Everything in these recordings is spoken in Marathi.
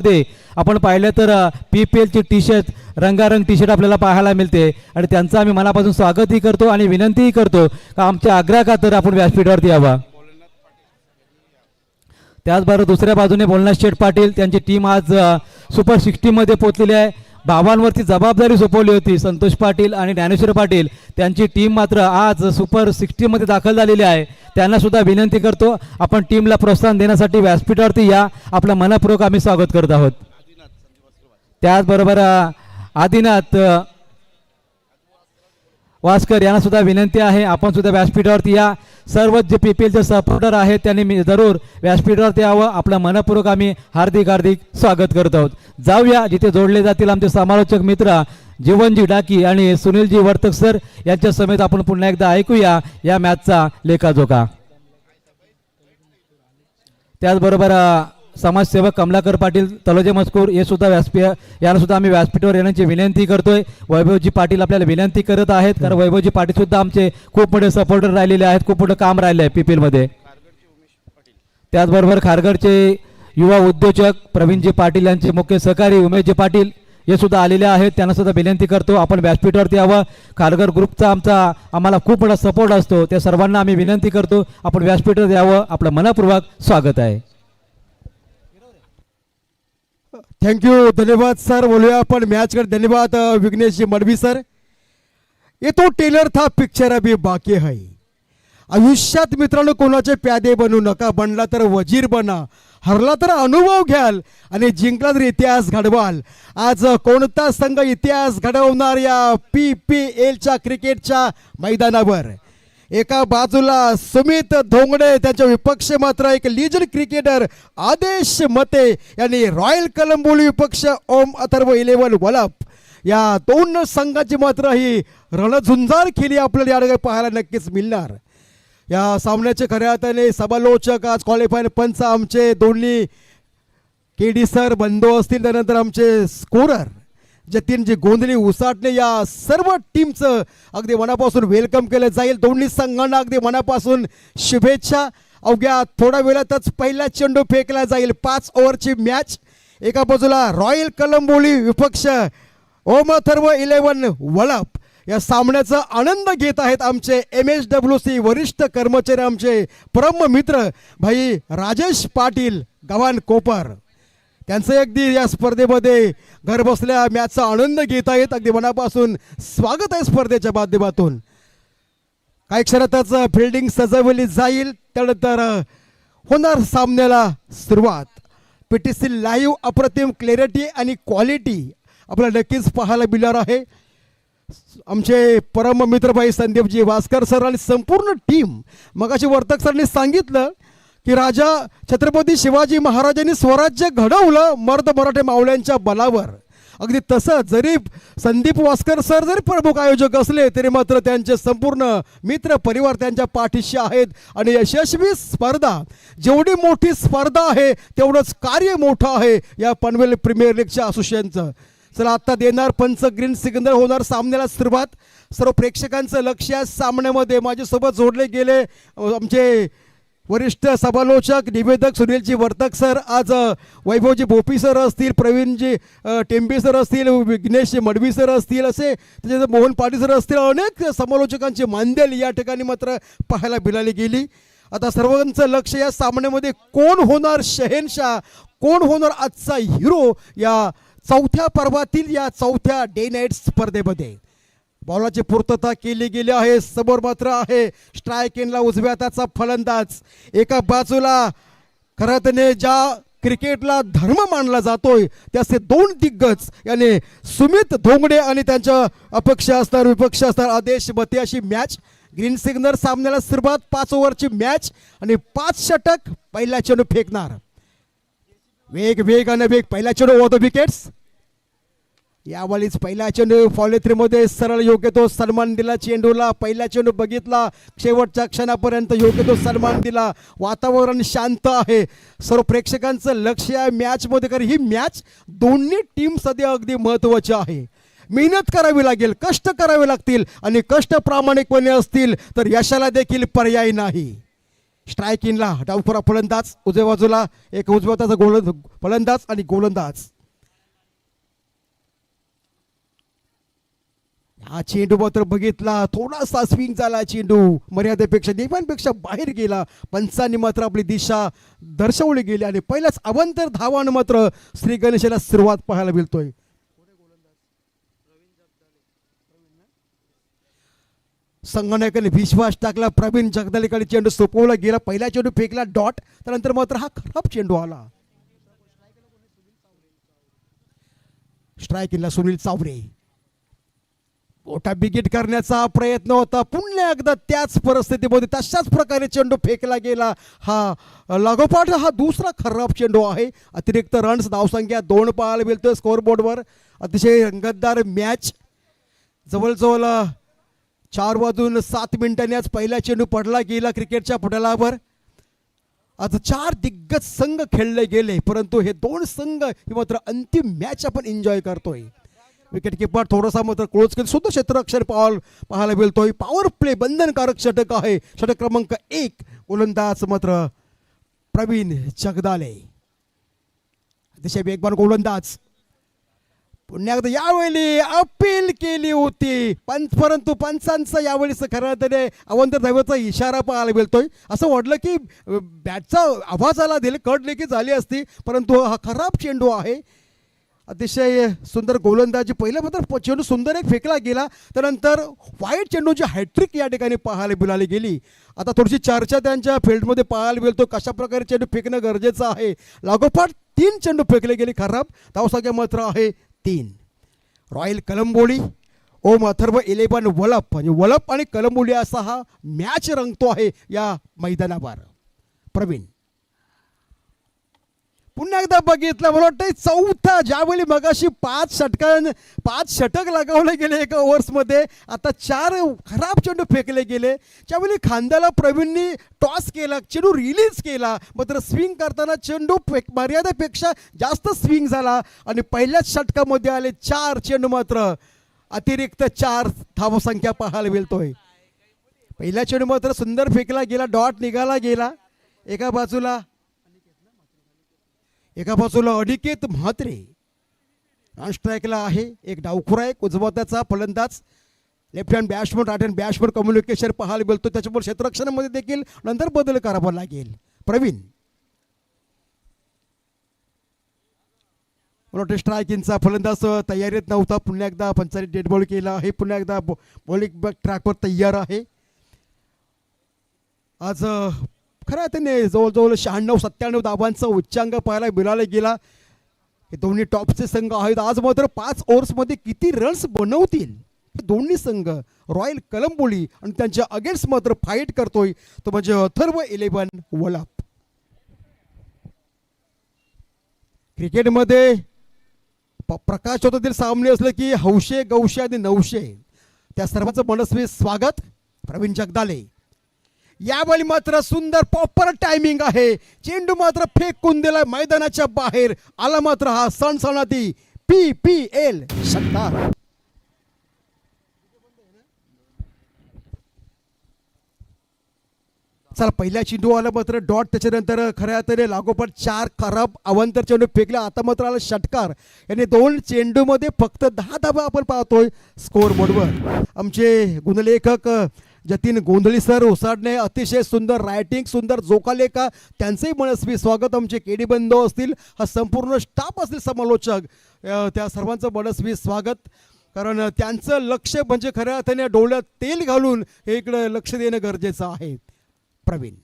मध्ये आपण पाहिलं तर PPL ची टी शर्ट रंगारंग टी शर्ट आपल्याला पाहायला मिळते आणि त्यांचं आम्ही मनापासून स्वागतही करतो आणि विनंतीही करतो का आमच्या आग्रहाखातर आपण व्यासपीठावरती यावा. त्याचबरोबर दुसऱ्या बाजूने बोलनाथ शेठ पाटील त्यांची टीम आज सुपर 60 मध्ये पोहोचलेली आहे. भावांवरती जबाबदारी सोपवली होती. संतोष पाटील आणि ज्ञानेश्वर पाटील त्यांची टीम मात्र आज सुपर 60 मध्ये दाखल झालेली आहे. त्यांना सुद्धा विनंती करतो आपण टीमला प्रोत्साहन देण्यासाठी व्यासपीठावरती या. आपलं मनपूर्वक आम्ही स्वागत करत आहोत. त्याचबरोबर आदिनाथ वास्कर यांना सुद्धा विनंती आहे आपण सुद्धा व्यासपीठावरती या. सर्व जे PPLचे सपोर्टर आहेत त्यांनी जरूर व्यासपीठावरती यावं. आपलं मनपूर्वक आम्ही हार्दिक स्वागत करत आहोत. जाऊया जिथे जोडले जातील आमचे समालोचक मित्र जीवनजी डाकी आणि सुनीलजी वर्तक सर यांच्या समेत आपण पुन्हा एकदा ऐकूया या मॅचचा लेखाजोखा. त्याचबरोबर समाजसेवक कमलाकर पाटील तलोजे मजकूर हे सुद्धा यांना सुद्धा आम्ही व्यासपीठावर येण्याची विनंती करतोय. वैभवजी पाटील आपल्याला विनंती करत आहेत कारण वैभवजी पाटील सुद्धा आमचे खूप मोठे सपोर्टर राहिलेले आहेत. खूप मोठं काम राहिले आहे PPL मध्ये. त्याचबरोबर खारघरचे युवा उद्योजक प्रवीणजी पाटील यांचे मुख्य सहकारी उमेशजी पाटील हे सुद्धा आलेले आहेत. त्यांना सुद्धा विनंती करतो आपण व्यासपीठावरती यावं. खारघर ग्रुपचा आम्हाला खूप मोठा सपोर्ट असतो. त्या सर्वांना आम्ही विनंती करतो आपण व्यासपीठावर यावं. आपलं मनपूर्वक स्वागत आहे. थँक्यू, धन्यवाद सर. बोलूया आपण मॅच कर. धन्यवाद विघ्नेश जी मडवी सर. ये तो टेलर था पिक्चर अभी बाकी है. आयुष्यात मित्रांनो कोणाचे प्यादे बनू नका. बनला तर वजीर बना, हरला तर अनुभव घ्याल आणि जिंकला तर इतिहास घडवाल. आज कोणता संघ इतिहास घडवणार या PPLच्या क्रिकेटच्या मैदानावर. एका बाजूला सुमित धोंगडे त्यांच्या विपक्ष मात्र एक लीजंड क्रिकेटर आदेश मते यांनी रॉयल कलंबोली विपक्ष ओम अथर्व 11 वलप. या दोन संघाची मात्र ही रणझुंजार खेळी आपल्याला या ठिकाणी पाहायला नक्कीच मिळणार. या सामन्याचे खऱ्या अर्थाने समालोचक आज क्वालिफायर पंच आमचे दोन्ही KD सर बंधू असतील. त्यानंतर आमचे स्कोरर जतीनजी गोंधळी उसाटणे या सर्व टीमचं अगदी मनापासून वेलकम केलं जाईल. दोन्ही संघांना अगदी मनापासून शुभेच्छा. अवघ्या थोड्या वेळातच पहिला चेंडू फेकला जाईल. 5 ओव्हरची मॅच. एका बाजूला रॉयल कलंबोली विपक्ष ओम अथर्व 11 वलप. या सामन्याचा आनंद घेत आहेत आमचे MSWC वरिष्ठ कर्मचारी आमचे परम मित्र भाई राजेश पाटील गव्हाण कोपर. त्यांचं अगदी या स्पर्धेमध्ये घर बसल्या मॅचचा आनंद घेत आहेत. अगदी मनापासून स्वागत आहे स्पर्धेच्या माध्यमातून. काही क्षणातच फिल्डिंग सजवली जाईल. त्यानंतर होणार सामन्याला सुरुवात. PTC लाईव्ह अप्रतिम क्लॅरिटी आणि क्वालिटी आपल्याला नक्कीच पाहायला मिळणार आहे. आमचे परम मित्रभाई संदीपजी वास्कर सर आणि संपूर्ण टीम. मगाशी वर्तक सरने सांगितलं की राजा छत्रपती शिवाजी महाराजांनी स्वराज्य घडवलं मर्द मराठे मावळ्यांच्या बलावर. अगदी तसं जरी संदीप वास्कर सर जरी प्रमुख आयोजक असले तरी मात्र त्यांचे संपूर्ण मित्र परिवार त्यांच्या पाठीशी आहेत. आणि यशस्वी स्पर्धा, जेवढी मोठी स्पर्धा आहे तेवढंच कार्य मोठं आहे या पनवेल प्रीमियर लीगच्या असोसिएशनचं. चला आत्ता देणार पंच ग्रीन सिग्नल. होणार सामन्याला सुरुवात. सर्व प्रेक्षकांचं लक्ष या सामन्यामध्ये माझ्यासोबत जोडले गेले आमचे वरिष्ठ समालोचक निवेदक सुनीलजी वर्तक सर. आज वैभवजी भोपी सर असतील, प्रवीणजी टेंबे सर असतील, विघ्नेश मडवी सर असतील, असे त्याच्यात मोहन पाटील सर असतील. अनेक समालोचकांची मांदेल या ठिकाणी मात्र पाहायला मिळाली गेली. आता सर्वांचं लक्ष या सामन्यामध्ये कोण होणार शहेनशाह, कोण होणार आजचा हिरो या चौथ्या पर्वातील या चौथ्या डे नाईट स्पर्धेमध्ये. बॉलाची पूर्तता केली गेली आहे. समोर मात्र आहे स्ट्राईक एंडला उजव्या हाताचा फलंदाज. एका बाजूला खरंतने ज्या क्रिकेटला धर्म मानला जातोय त्याचे दोन दिग्गज याने सुमित धोंगडे आणि त्यांच्या अपक्ष असणार विपक्ष असणार आदेश मते. अशी मॅच. Green signal. सामन्याला सुरुवात. 5 ओव्हरची मॅच आणि 5 षटक. पहिला चेंडू फेकणार. वेग आणि वेग. पहिला चेंडू ओव्हर द विकेट्स. यावेळीच पहिला चेंडू फॉलोथ्रीमध्ये सरळ योग्य तो सन्मान दिला चेंडूला. पहिला चेंडू बघितला, शेवटच्या क्षणापर्यंत योग्य तो सन्मान दिला. वातावरण शांत आहे. सर्व प्रेक्षकांचं लक्ष या मॅचमध्ये कारण ही मॅच दोन्ही टीम सध्या अगदी महत्त्वाची आहे. मेहनत करावी लागेल, कष्ट करावे लागतील आणि कष्ट प्रामाणिकपणे असतील तर यशाला देखील पर्याय नाही. स्ट्राईक इनला डावखुरा फलंदाज, उजव्या बाजूला एक उजव्या हाताचा फलंदाज आणि गोलंदाज. हा चेंडू मात्र बघितला, थोडासा स्विंग झाला, चेंडू मर्यादेपेक्षा नियमांपेक्षा बाहेर गेला. पंचांनी मात्र आपली दिशा दर्शवली गेली आणि पहिल्याच अवंतर धावानं मात्र श्री गणेशाला सुरुवात पाहायला मिळतोय. संगणकाने विश्वास टाकला. प्रवीण जगदालेकडे चेंडू सोपवला गेला. पहिला चेंडू फेकला डॉट, त्यानंतर मात्र हा खराब चेंडू आला. स्ट्राईक इनला सुनील चावरे. मोठा बिगिट करण्याचा प्रयत्न होता. पुन्हा एकदा त्याच परिस्थितीमध्ये तशाच प्रकारे चेंडू फेकला गेला. हा लागोपाठ हा दुसरा खराब चेंडू आहे. अतिरिक्त रन्स धावसंख्या 2 पाहायला मिळतोय स्कोअर बोर्डवर. अतिशय रंगतदार मॅच. जवळजवळ 4 वाजून 7 मिनिटांनी आज पहिला चेंडू पडला गेला क्रिकेटच्या पटलावर. आज 4 दिग्गज संघ खेळले गेले, परंतु हे 2 संघ ही मात्र अंतिम मॅच आपण एन्जॉय करतोय. विकेट किपर थोडासा मात्र क्लोज केलं, सुद्धा क्षेत्ररक्षण पाहायला मिळतोय. पॉवर प्ले बंधनकारक षटक आहे. षटक क्रमांक 1. गोलंदाज मात्र प्रवीण जगदाले, अतिशय वेगवान गोलंदाज. पुन्हा एकदा यावेळी अपील केली होती, परंतु पंचांचा यावेळी खऱ्या अर्थाने अवंतर धावेचा इशारा पाहायला मिळतोय. असं वाटलं की बॅटचा आवाज आला दिले, कट लेखी झाली असती, परंतु हा खराब चेंडू आहे. अतिशय सुंदर गोलंदाजी. पहिल्या मात्र चेंडू सुंदर एक फेकला गेला, त्यानंतर वाईट चेंडूची हॅट्रिक या ठिकाणी पाहायला मिळाली गेली. आता थोडीशी चर्चा त्यांच्या फील्डमध्ये पाहायला मिळतो, कशा प्रकारे चेंडू फेकणं गरजेचं आहे. लागोपाठ 3 चेंडू फेकले गेले खराब. धावसंख्या मात्र आहे 3. रॉयल कलंबोली ओम अथर्व 11 वलप, म्हणजे वलप आणि कलंबोली असा हा मॅच रंगतो आहे या मैदानावर. प्रवीण पुन्हा एकदा बघितलं, मला वाटतं चौथा, ज्यावेळी मगाशी 5 षटक लगावले गेले एका ओव्हर्समध्ये, आता 4 खराब चेंडू फेकले गेले. ज्यावेळी खांद्याला प्रवीणनी टॉस केला, चेंडू रिलीज केला, मात्र स्विंग करताना चेंडू मर्यादेपेक्षा जास्त स्विंग झाला आणि पहिल्याच षटकामध्ये आले 4 चेंडू, मात्र अतिरिक्त 4 धावसंख्या पाहायला मिळतोय. पहिला चेंडू मात्र सुंदर फेकला गेला, डॉट निघाला गेला. एका बाजूला अनिकेत म्हात्रे ऑन स्ट्राईकला आहे. एक डावखुरा, एक उजवाताचा फलंदाज, left hand batsman, right hand batsman communication पाहायला मिळतो. त्याच्यामुळे क्षेत्ररक्षणामध्ये देखील नंतर बदल करावा लागेल. प्रवीण मला वाटतं स्ट्रायकिंगचा फलंदाज तयारीत नव्हता, पुन्हा एकदा पंचांनी डेड बॉल केला आहे. पुन्हा एकदा बॉलिंग ट्रॅकवर तयार आहे. आज खरं त्याने जवळजवळ 96-97 धावांचा उच्चांक पाहायला मिळाला गेला. हे दोन्ही टॉपचे संघ आहेत. आज मात्र 5 ओव्हर्समध्ये किती रन्स बनवतील हे दोन्ही संघ, रॉयल कलंबोली आणि त्यांच्या अगेन्स्ट मात्र फाईट करतोय, तो म्हणजे अथर्व 11 वलप. क्रिकेटमध्ये प्रकाश होतातील सामने असले की हौशे, गौशे आणि नवशे, त्या सर्वांचं मनस्वी स्वागत. प्रवीण जगदाले यावेळी मात्र सुंदर प्रॉपर टायमिंग आहे. चेंडू मात्र फेकून दिला मैदानाच्या बाहेर. आला मात्र हा सणसणाती PPL षटकार. चला, पहिल्या चेंडू आला मात्र डॉट, त्याच्यानंतर खऱ्या अर्थाने लागोपाठ 4 खराब अवंतर चेंडू फेकला. आता मात्र आला षटकार. याने 2 चेंडूमध्ये फक्त 10 धावा आपण पाहतोय स्कोअर बोर्डवर. आमचे गुणलेखक जतीन गोंधळी सर ओसाडणे, अतिशय सुंदर रायटिंग, सुंदर जोकालेखा, त्यांचंही मनस्वी स्वागत. आमचे केडी बंधू असतील, हा संपूर्ण स्टाफ असतील समालोचक, त्या सर्वांचं मनस्वी स्वागत. कारण त्यांचं लक्ष म्हणजे खऱ्या अर्थाने डोळ्यात तेल घालून हे इकडं लक्ष देणं गरजेचं आहे. प्रवीण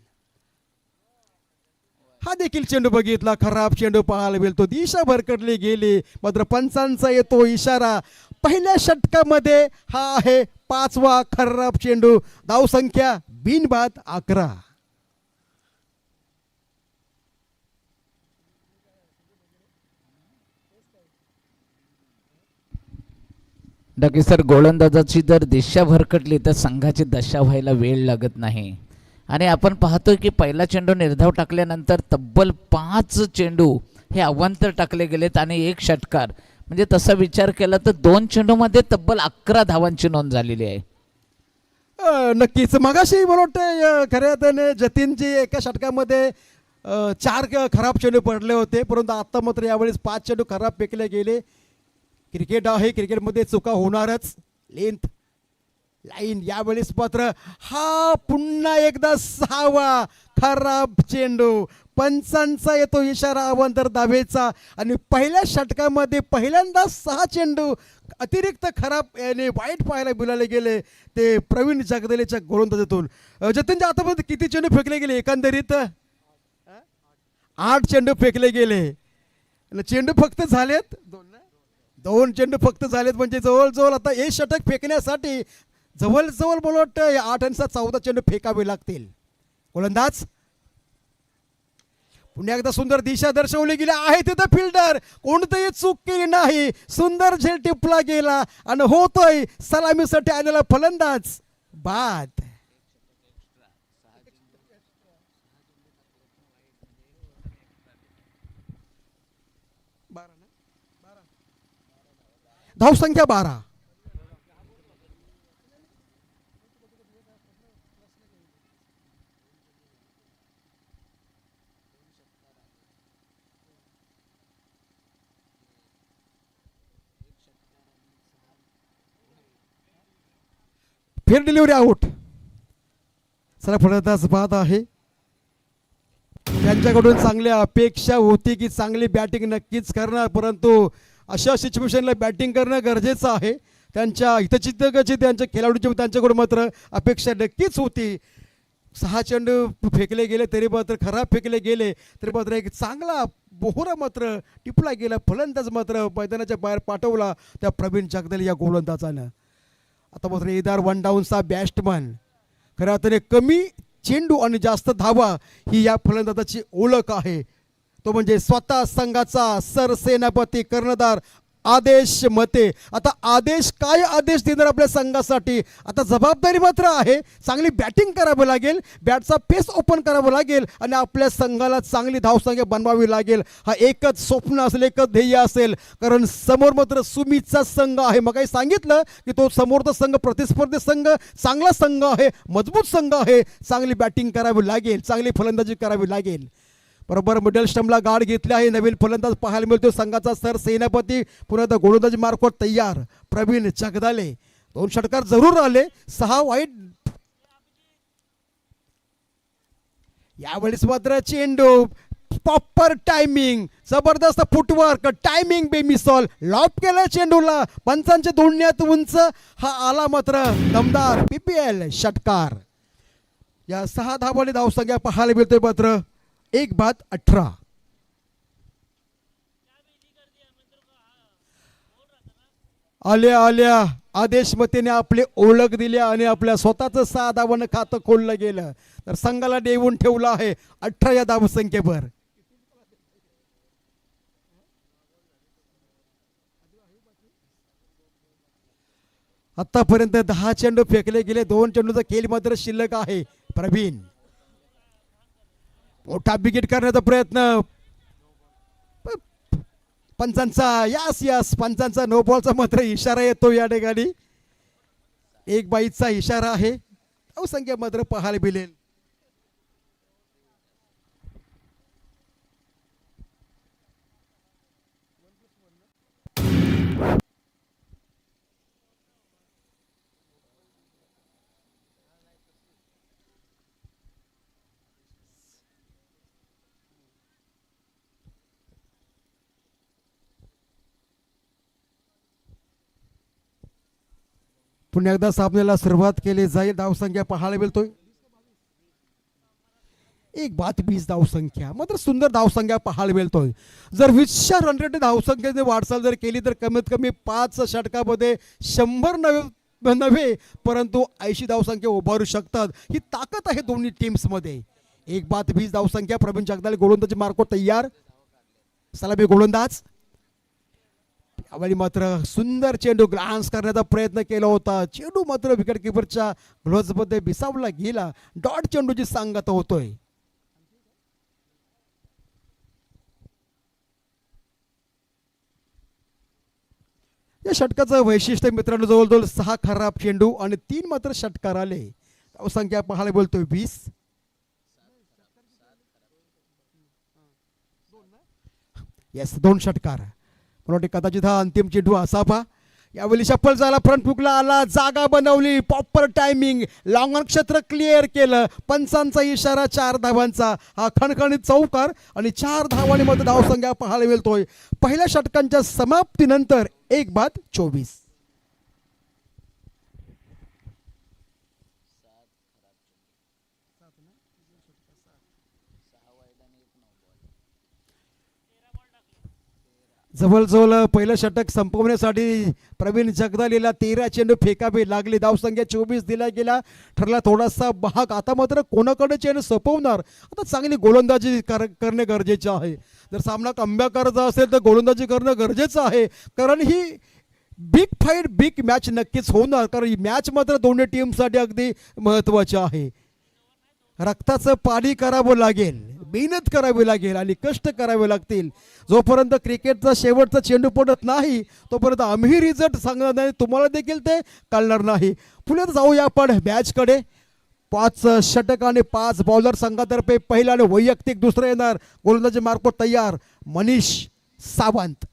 हा देखील चेंडू बघितला, खराब चेंडू पाहायला मिळतो. दिशा भरकटली गेली, मात्र पंचांचा येतो इशारा. पहिल्या षटकामध्ये हा आहे 5वा खराब चेंडू. धावसंख्या बिनबाद 11. नक्कीच सर, गोलंदाजाची जर दिशा भरकटली तर संघाची दशा व्हायला वेळ लागत नाही. आणि आपण पाहतोय की पहिला चेंडू निर्धाव टाकल्यानंतर तब्बल 5 चेंडू हे अवांतर टाकले गेलेत आणि 1 षटकार. म्हणजे तसा विचार केला तर 2 चेंडूमध्ये तब्बल 11 धावांची नोंद झालेली आहे. नक्कीच मगाशी मला वाटतं खऱ्या अर्थाने जतीनजी एका षटकामध्ये 4 खराब चेंडू पडले होते, परंतु आता मात्र यावेळेस 5 चेंडू खराब फेकले गेले. क्रिकेट आहे, क्रिकेटमध्ये चुका होणारच. लेंथ लाईन यावेळेस मात्र हा पुन्हा एकदा 6वा खराब चेंडू. पंचांचा येतो इशारा अवांतर धावेचा आणि पहिल्या षटकामध्ये पहिल्यांदा 6 चेंडू अतिरिक्त खराब याने वाईट पाहायला मिळाले गेले ते प्रवीण जगदलेच्या गोलंदाजीतून. जतीनजी आतापर्यंत किती चेंडू फेकले गेले एकंदरीत? 8 चेंडू फेकले गेले. चेंडू फक्त झालेत 2 चेंडू फक्त झालेत, म्हणजे जवळजवळ आता हे षटक फेकण्यासाठी जवळजवळ मला वाटतं 8 आणि 7 14 चेंडू फेकावे लागतील. गोलंदाज पुन्हा एकदा सुंदर दिशा दर्शवली गेली आहे. तिथं फिल्डर कोणतीही चूक केली नाही, सुंदर झेल टिपला गेला आणि होतोय सलामीसाठी आलेला फलंदाज बाद. धावसंख्या 12. फेर डिलिव्हरी आउट. चला फलंदाज बाद आहे. त्यांच्याकडून चांगल्या अपेक्षा होती की चांगली बॅटिंग नक्कीच करणार, परंतु अशा सिच्युएशनला बॅटिंग करणं गरजेचं आहे. त्यांच्या हितचिंतकाची त्यांच्या खेळाडूची त्यांच्याकडून मात्र अपेक्षा नक्कीच होती. 6 चेंडू फेकले गेले तरी मात्र खराब फेकले गेले तरी मात्र एक चांगला बोहरा मात्र टिपला गेला. फलंदाज मात्र मैदानाच्या बाहेर पाठवला त्या प्रवीण जगदले या गोलंदाजानं. आता मात्र इदार 1 डाऊनचा बॅट्समन. खऱ्या अर्थाने कमी चेंडू आणि जास्त धावा ही या फलंदाजाची ओळख आहे. तो म्हणजे स्वतः संघाचा सरसेनापती कर्णधार आदेश मते. आता आदेश काय आदेश देणार आपल्या संघासाठी? आता जबाबदारी मात्र आहे, चांगली बॅटिंग करावी लागेल, बॅटचा पेस ओपन करावा लागेल आणि आपल्या संघाला चांगली धावसंख्या बनवावी लागेल. हा एकच स्वप्न असेल, एकच ध्येय असेल, कारण समोर मात्र सुमीचा संघ आहे. मग काही सांगितलं की तो समोरचा संघ प्रतिस्पर्धी संघ चांगला संघ आहे, मजबूत संघ आहे. चांगली बॅटिंग करावी लागेल, चांगली फलंदाजी करावी लागेल. बरोबर मिडल स्टंपला गाड घेतले आहे. नवीन फलंदाज पाहायला मिळतो संघाचा सर सेनापती. पुन्हा गोलंदाजी मार्फत तयार प्रवीण जगदाले. 2 षटकार जरूर आले, 6 वाईट. यावेळेस मात्र चेंडू प्रॉपर टायमिंग, जबरदस्त फुटवर्क, टायमिंग बेमिसाल लॉप केलं चेंडूला. पंचांच्या दोन्यात उंच हा आला मात्र दमदार PPL षटकार. या 6 धावांनी धावसंख्या पाहायला मिळतोय मात्र 1 बाद 18. आल्या आल्या आदेश मतेने आपली ओळख दिली आणि आपल्या स्वतःचं 6 धावांना खातं खोललं गेलं तर संघाला देऊन ठेवलं आहे 18 या धावसंख्येवर. आतापर्यंत 10 चेंडू फेकले गेले, 2 चेंडूचा खेळ मात्र शिल्लक आहे. प्रवीण मोठा विकेट करण्याचा प्रयत्न, पंचांचा यास पंचांचा नो बॉलचा मात्र इशारा येतो या ठिकाणी. 1 बाईचा इशारा आहे. धावसंख्या मात्र पाहायला मिळेल. पुन्हा एकदा सामन्याला सुरुवात केली जाईल. धावसंख्या पाहायला मिळतोय 1 बाद 20 धावसंख्या, मात्र सुंदर धावसंख्या पाहायला मिळतोय. जर 20च्या रन रेट धावसंख्येने वाटचाल जर केली तर कमीत कमी 5 षटकामध्ये 100 नव्हे परंतु 80 धावसंख्या उभारू शकतात. ही ताकद आहे दोन्ही टीम्समध्ये. 1 बाद 20 धावसंख्या. प्रवीण जगदाले गोलंदाजी मार्को तयार. सलामी गोलंदाज. यावेळी मात्र सुंदर चेंडू ग्लान्स करण्याचा प्रयत्न केला होता. चेंडू मात्र विकेट किपरच्या ग्लोव्हजमध्ये बिसावला गेला. डॉट चेंडूची सांगता होतोय. या षटकाचं वैशिष्ट्य मित्रांनो जवळजवळ 6 खराब चेंडू आणि 3 मात्र षटकार आले. धावसंख्या पाहायला बोलतोय 20. येस 2 षटकार. मला वाटते कदाचित हा अंतिम चेंडू असावा. यावेळी शफल झाला, फ्रंट फुकला आला, जागा बनवली, प्रॉपर टायमिंग, लॉंग क्षेत्र क्लिअर केलं. पंचांचा इशारा 4 धावांचा. हा खणखणीत चौकार आणि 4 धावांनी मध्ये धावसंख्या पाहायला मिळतोय. पहिल्या षटकांच्या समाप्तीनंतर 1-24. जवळजवळ पहिलं षटक संपवण्यासाठी प्रवीण जगदालेला 13 चेंडू फेकावे लागले. धावसंख्या 24 दिला गेला. ठरला थोडासा भाग. आता मात्र कोणाकडे चेंडू संपवणार. आता चांगली गोलंदाजी करणे गरजेचे आहे. जर सामना कमबॅक करायचा असेल तर गोलंदाजी करणं गरजेचं आहे. कारण ही बिग फाईट, बिग मॅच नक्कीच होणार. कारण ही मॅच मात्र दोन्ही टीमसाठी अगदी महत्त्वाची आहे. रक्ताचं पाणी करावं लागेल, मेहनत करावी लागेल आणि कष्ट करावे लागतील. जोपर्यंत क्रिकेटचा शेवटचा चेंडू पडत नाही तोपर्यंत आम्ही रिझल्ट सांगणार नाही, तुम्हाला देखील ते कळणार नाही. पुढे जाऊया आपण मॅचकडे. 5 षटक आणि 5 बॉलर संघातर्फे पहिला आणि वैयक्तिक दुसरं येणार. गोलंदाजी मार्फत तयार मनीष सावंत.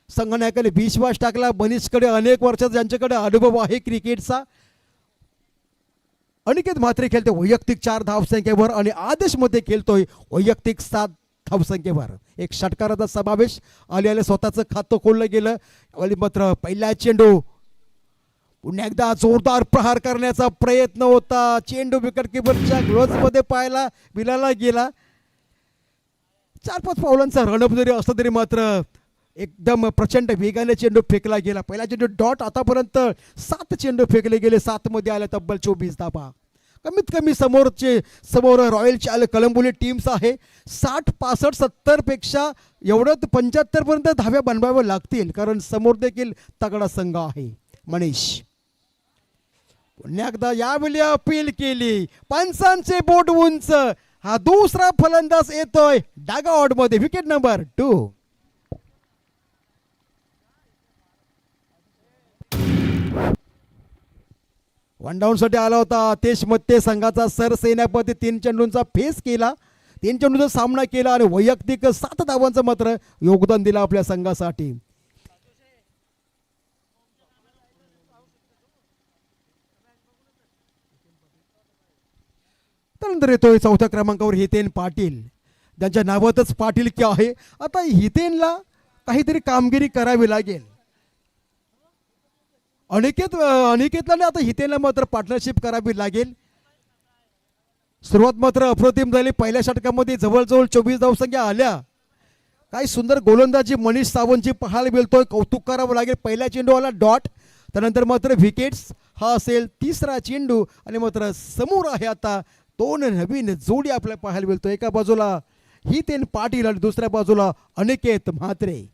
संघनायकाने विश्वास टाकला. मनीषकडे अनेक वर्षाचा ज्यांच्याकडे अनुभव आहे क्रिकेटचा. अनिकेत म्हात्रे खेळते वैयक्तिक 4 धावसंख्येवर आणि आदेशमध्ये खेळतोय वैयक्तिक 7 धावसंख्येवर. एक षटकाराचा समावेश. आले स्वतःचं खातं खोललं गेलं. आणि मात्र पहिला चेंडू पुन्हा एकदा जोरदार प्रहार करण्याचा प्रयत्न होता. चेंडू विकेट किपरच्या ग्लोव्हजमध्ये पाहायला विलाला गेला. 4-5 पावलांचा रणअप जरी असला तरी मात्र एकदम प्रचंड वेगाने चेंडू फेकला गेला. पहिला चेंडू डॉट. आतापर्यंत 7 चेंडू फेकले गेले. 7 मध्ये आल्या तब्बल 24 धावा. कमीत कमी समोर रॉयल कलंबोली टीम्स आहे. 60, 65, 70 पेक्षा एवढं 75 पर्यंत धाव्या बनवाव्या लागतील. कारण समोर देखील तगडा संघ आहे. मनीष पुन्हा एकदा यावेळी अपील केली. पंचांचे बोट उंच. हा दुसरा फलंदाज येतोय डागाआउट मध्ये. Wicket number 2. वन डाऊन साठी आला होता आतिश मत्ते. संघाचा सरसेनापती 3 चेंडूंचा फेस केला. 3 चेंडूंचा सामना केला आणि वैयक्तिक 7 धावांचं मात्र योगदान दिलं आपल्या संघासाठी. त्यानंतर येतोय 4थ्या क्रमांकावर हितेन पाटील. त्यांच्या नावातच पाटील की आहे. आता हितेनला काहीतरी कामगिरी करावी लागेल. अनिकेतला आता हितेनला मात्र पार्टनरशिप करावी लागेल. सुरुवात मात्र अप्रतिम झाली. पहिल्या षटकामध्ये जवळजवळ 24 धावसंख्या आल्या. काय सुंदर गोलंदाजी मनीष सावंतची पाहायला मिळतोय. कौतुक करावं लागेल. पहिला चेंडू आला डॉट. त्यानंतर मात्र विकेट्स. हा असेल 3रा चेंडू आणि मात्र समोर आहे आता 2 नवीन जोडी आपल्याला पाहायला मिळतोय. एका बाजूला हितेन पाटील आणि दुसऱ्या बाजूला अनिकेत म्हात्रे.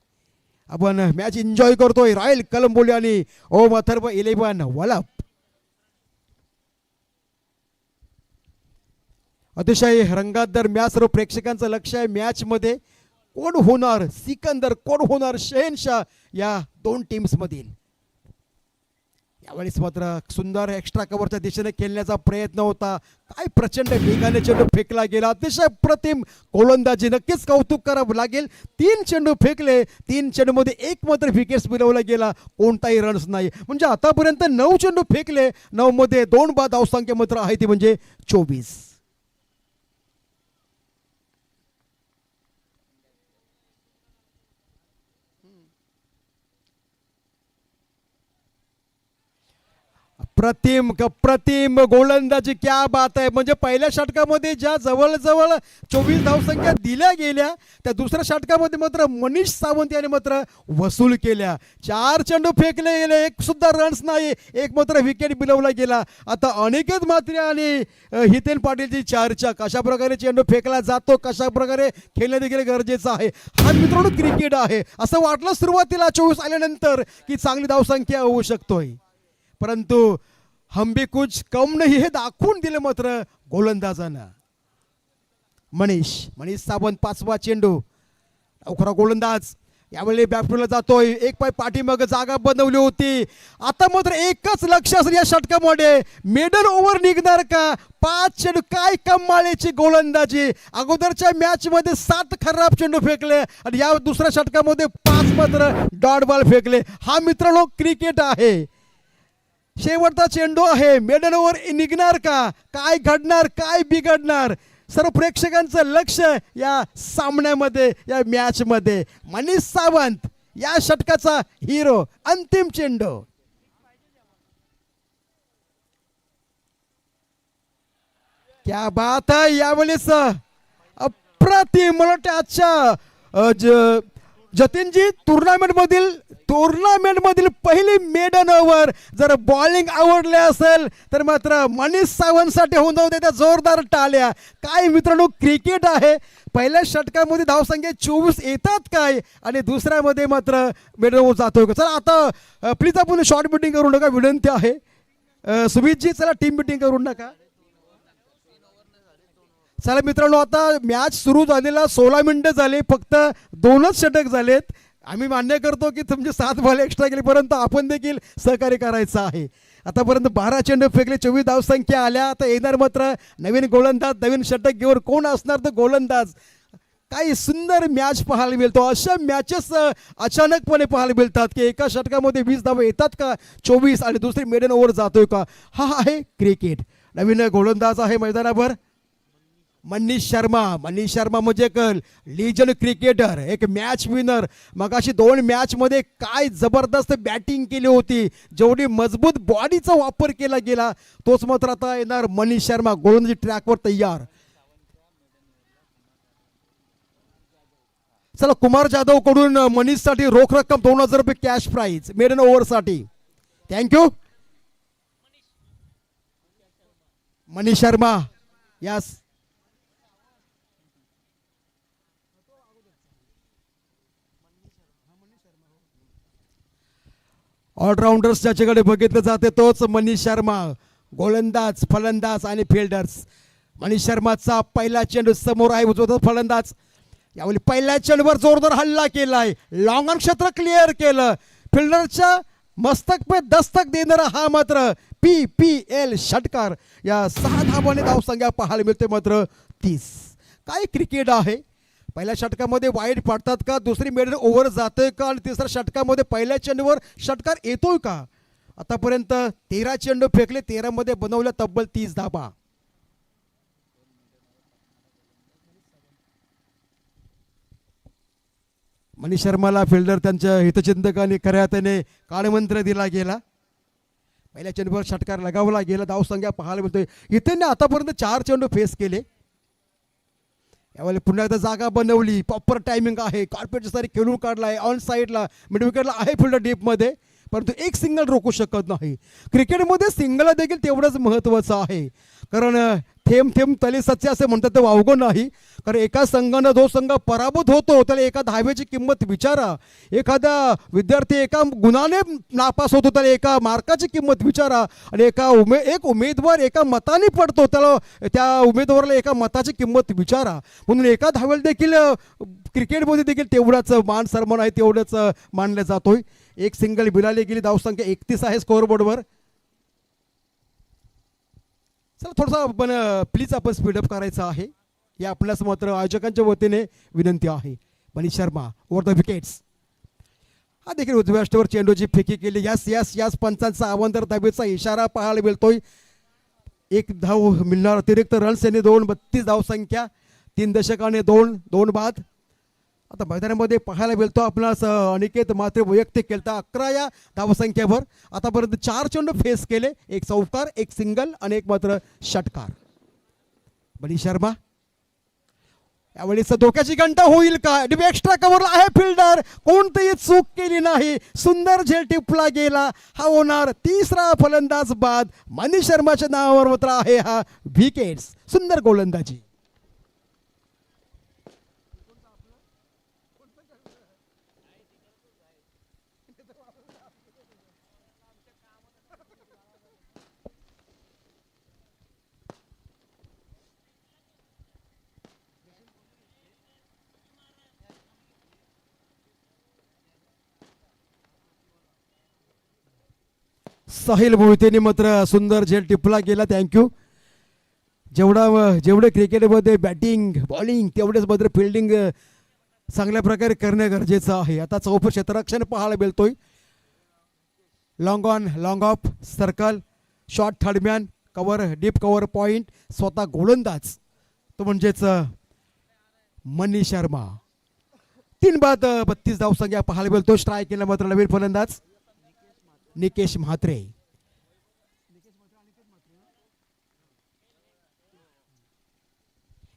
आपण मॅच एन्जॉय करतोय. रॉयल कलंबोली आणि ओम अथर्व 11 वलप. अतिशय रंगातदार मॅच. सर्व प्रेक्षकांचं लक्ष आहे मॅच मध्ये. कोण होणार सिकंदर, कोण होणार शहेनशाह या 2 टीम्स मधील. यावेळेस मात्र सुंदर एक्स्ट्रा कव्हरच्या दिशेने खेळण्याचा प्रयत्न होता. काय प्रचंड वेगाने चेंडू फेकला गेला. अतिशय प्रतिम गोलंदाजी. नक्कीच कौतुक करावं लागेल. 3 चेंडू फेकले. 3 चेंडूमध्ये 1 मात्र विकेट्स मिळवला गेला. कोणताही रन्स नाही. म्हणजे आतापर्यंत 9 चेंडू फेकले. 9 मध्ये 2 बाद धावसंख्या मात्र आहे ती म्हणजे 24. प्रतिम गोलंदाजी. क्या बात आहे. म्हणजे पहिल्या षटकामध्ये ज्या जवळजवळ 24 धावसंख्या दिल्या गेल्या त्या दुसऱ्या षटकामध्ये मात्र मनीष सावंत यांनी मात्र वसूल केल्या. 4 चेंडू फेकले गेले. 1 सुद्धा रन्स नाही. 1 मात्र विकेट मिळवला गेला. आता अनिकेत म्हात्रे आणि हितेन पाटीलची चर्चा. कशा प्रकारे चेंडू फेकला जातो, कशा प्रकारे खेळणे देखील गरजेचं आहे. हा मित्रांनो क्रिकेट आहे. असं वाटलं सुरुवातीला 24 आल्यानंतर की चांगली धावसंख्या होऊ शकतोय. परंतु हम भी कुछ कम नाही हे दाखवून दिले मात्र गोलंदाजानं. मनीष सावंत 5वा चेंडू. अवखरा गोलंदाज. यावेळी बॅकफुटला जातोय, एक पाय पाठीमागे जागा बनवली होती. आता मात्र एकच लक्ष असेल या षटकामध्ये, मेडल ओव्हर निघणार का? 5 चेंडू, काय कमालीची गोलंदाजी. अगोदरच्या मॅच मध्ये 7 खराब चेंडू फेकले आणि या दुसऱ्या षटकामध्ये 5 मात्र डॉट बॉल फेकले. हा मित्रांनो क्रिकेट आहे. शेवटचा चेंडू आहे, मेडल ओव्हर निघणार का? काय घडणार, काय बिघडणार? सर्व प्रेक्षकांचं लक्ष या सामन्यामध्ये, या मॅच मध्ये. मनीष सावंत या षटकाचा हिरो. अंतिम चेंडू, क्या बात आहे. यावेळेस अप्रतिम. मला वाटतं आजच्या जतीनजी टुर्नामेंट मधील पहिली मेडन ओव्हर जर बॉलिंग आवडले असेल तर मात्र मनीष सावंतसाठी होऊन जाऊ त्या जोरदार टाळ्या. काय मित्रांनो क्रिकेट आहे. पहिल्या षटकामध्ये धावसंख्या 24 येतात काय आणि दुसऱ्यामध्ये मात्र मेडन ओव्हर जातोय का? चला आता प्लीज आपण शॉर्ट मिटिंग करू नका, विनंती आहे. सुमितजी चला टीम मिटिंग करू नका. चला मित्रांनो, आता मॅच सुरू झालेला 16 मिनिटं झाले, फक्त 2च षटक झालेत. आम्ही मान्य करतो की तुमचे 7 बॉल एक्स्ट्रा गेले, परंतु आपण देखील सहकार्य करायचं आहे. आतापर्यंत 12 चेंडू फेकले, 24 धावसंख्या आल्या. आता येणार मात्र नवीन गोलंदाज, नवीन षटक घेऊन. कोण असणार तर गोलंदाज? काही सुंदर मॅच पाहायला मिळतो. अशा मॅचेस अचानकपणे पाहायला मिळतात की एका षटकामध्ये 20 धावा येतात का, 24, आणि दुसरी मेडन ओव्हर जातोय का? हा आहे क्रिकेट. नवीन गोलंदाज आहे मैदानावर मनीष शर्मा. मनीष शर्मा म्हणजे लीजंड क्रिकेटर, एक मॅच विनर. मग अशी 2 मॅच मध्ये काय जबरदस्त बॅटिंग केली होती. जेवढी मजबूत बॉडीचा वापर केला गेला, तोच मात्र आता येणार मनीष शर्मा गोलंदाजी ट्रॅकवर तयार. चला, कुमार जाधव कडून मनीषसाठी रोख रक्कम 2000 रुपये कॅश प्राईज मेडन ओव्हरसाठी. थँक्यू मनीष शर्मा. यास ऑलराऊंडर्स ज्याच्याकडे बघितलं जाते तोच मनीष शर्मा. गोलंदाज, फलंदाज आणि फिल्डर्स. मनीष शर्माचा पहिला चेंडू समोर आहे, उजवा फलंदाज. यावेळी पहिल्या चेंडूवर जोरदार हल्ला केलाय, लॉंग ऑन क्षेत्र क्लिअर केलं. फिल्डरच्या मस्तक पे दस्तक देणारा हा मात्र PPL षटकार. या 6 धावांनी धावसंख्या पाहायला मिळते मात्र 30. काय क्रिकेट आहे. पहिल्या षटकामध्ये वाईट पडतात का, दुसरी मेडन ओव्हर जातोय का, आणि तिसऱ्या षटकामध्ये पहिल्या चेंडूवर षटकार येतोय का? आतापर्यंत 13 चेंडू फेकले, 13 मध्ये बनवल्या तब्बल 30 धावा. मनीष शर्माला फिल्डर त्यांच्या हितचिंतकांनी खऱ्या हाताने काळमंत्र दिला गेला. पहिल्या चेंडूवर षटकार लगावला गेला. धावसंख्या पाहायला मिळतोय. इथे आतापर्यंत 4 चेंडू फेस केले. यावेळी पुन्हा एकदा जागा बनवली, प्रॉपर टायमिंग आहे. कार्पेटच्या सारी खेळून काढलाय, ऑन साईडला मिड विकेटला आहे फिल्डर डीपमध्ये, परंतु एक सिंगल रोखू शकत नाही. क्रिकेटमध्ये सिंगल देखील तेवढंच महत्त्वाचं आहे, कारण थेंब थेंब तले सच्चे असे म्हणतात ते वावगं नाही. कारण एका संघानं जो संघ पराभूत होतो त्याला एका धावेची किंमत विचारा. एखादा विद्यार्थी एका गुणाने नापास होतो त्याला एका मार्काची किंमत विचारा. आणि एक उमेदवार एका मताने पडतो त्याला त्या उमेदवाराला एका मताची किंमत विचारा. म्हणून एका धावेला देखील क्रिकेटमध्ये देखील तेवढाच मान सन्मान आहे, तेवढंच मानलं जातोय. एक सिंगल बिलाली गेली. धावसंख्या 31 आहे स्कोअरबोर्डवर. चला थोडंसं आपण प्लीज आपण स्पीडअप करायचं आहे, हे आपल्यास मात्र आयोजकांच्या वतीने विनंती आहे. Manish Sharma over the wickets. हा देखील उजव्या अष्टवर चेंडूची फेकी केली. यास पंचांचा अवंतर धावेचा इशारा पाहायला मिळतोय. 1 धाव मिळणार अतिरिक्त रन्स यांनी 32 धावसंख्या, 3 दशकाने 2 बाद. आता मैदानामध्ये पाहायला मिळतो आपणास अनिकेत मात्र वैयक्तिक केलता 11 या धावसंख्येवर. आतापर्यंत 4 चेंडू फेस केले, 1 चौकार, 1 सिंगल आणि 1 मात्र षटकार. मनीष शर्मा यावेळेस धोक्याची घंटा होईल का? एक्स्ट्रा कव्हरला आहे फिल्डर, कोणतीही चूक केली नाही, सुंदर झेल टिपला गेला. हा होणार 3रा फलंदाज बाद. मनीष शर्माच्या नावावर मात्र आहे हा विकेट्स. सुंदर गोलंदाजी. साहिल मोहितेने मात्र सुंदर झेल टिपला गेला. थँक्यू. जेवढे क्रिकेटमध्ये बॅटिंग बॉलिंग तेवढेच मात्र फिल्डिंग चांगल्या प्रकारे करणे गरजेचं आहे. आता चौफर क्षेत्ररक्षण पाहायला मिळतोय. Long on long of circle short third man cover deep cover point स्वतः गोलंदाज तो म्हणजेच मनीष शर्मा. 3 बाद 32 धावसंख्या पाहायला मिळतो. स्ट्राईक केला मात्र नवीन फलंदाज निकेश म्हात्रे.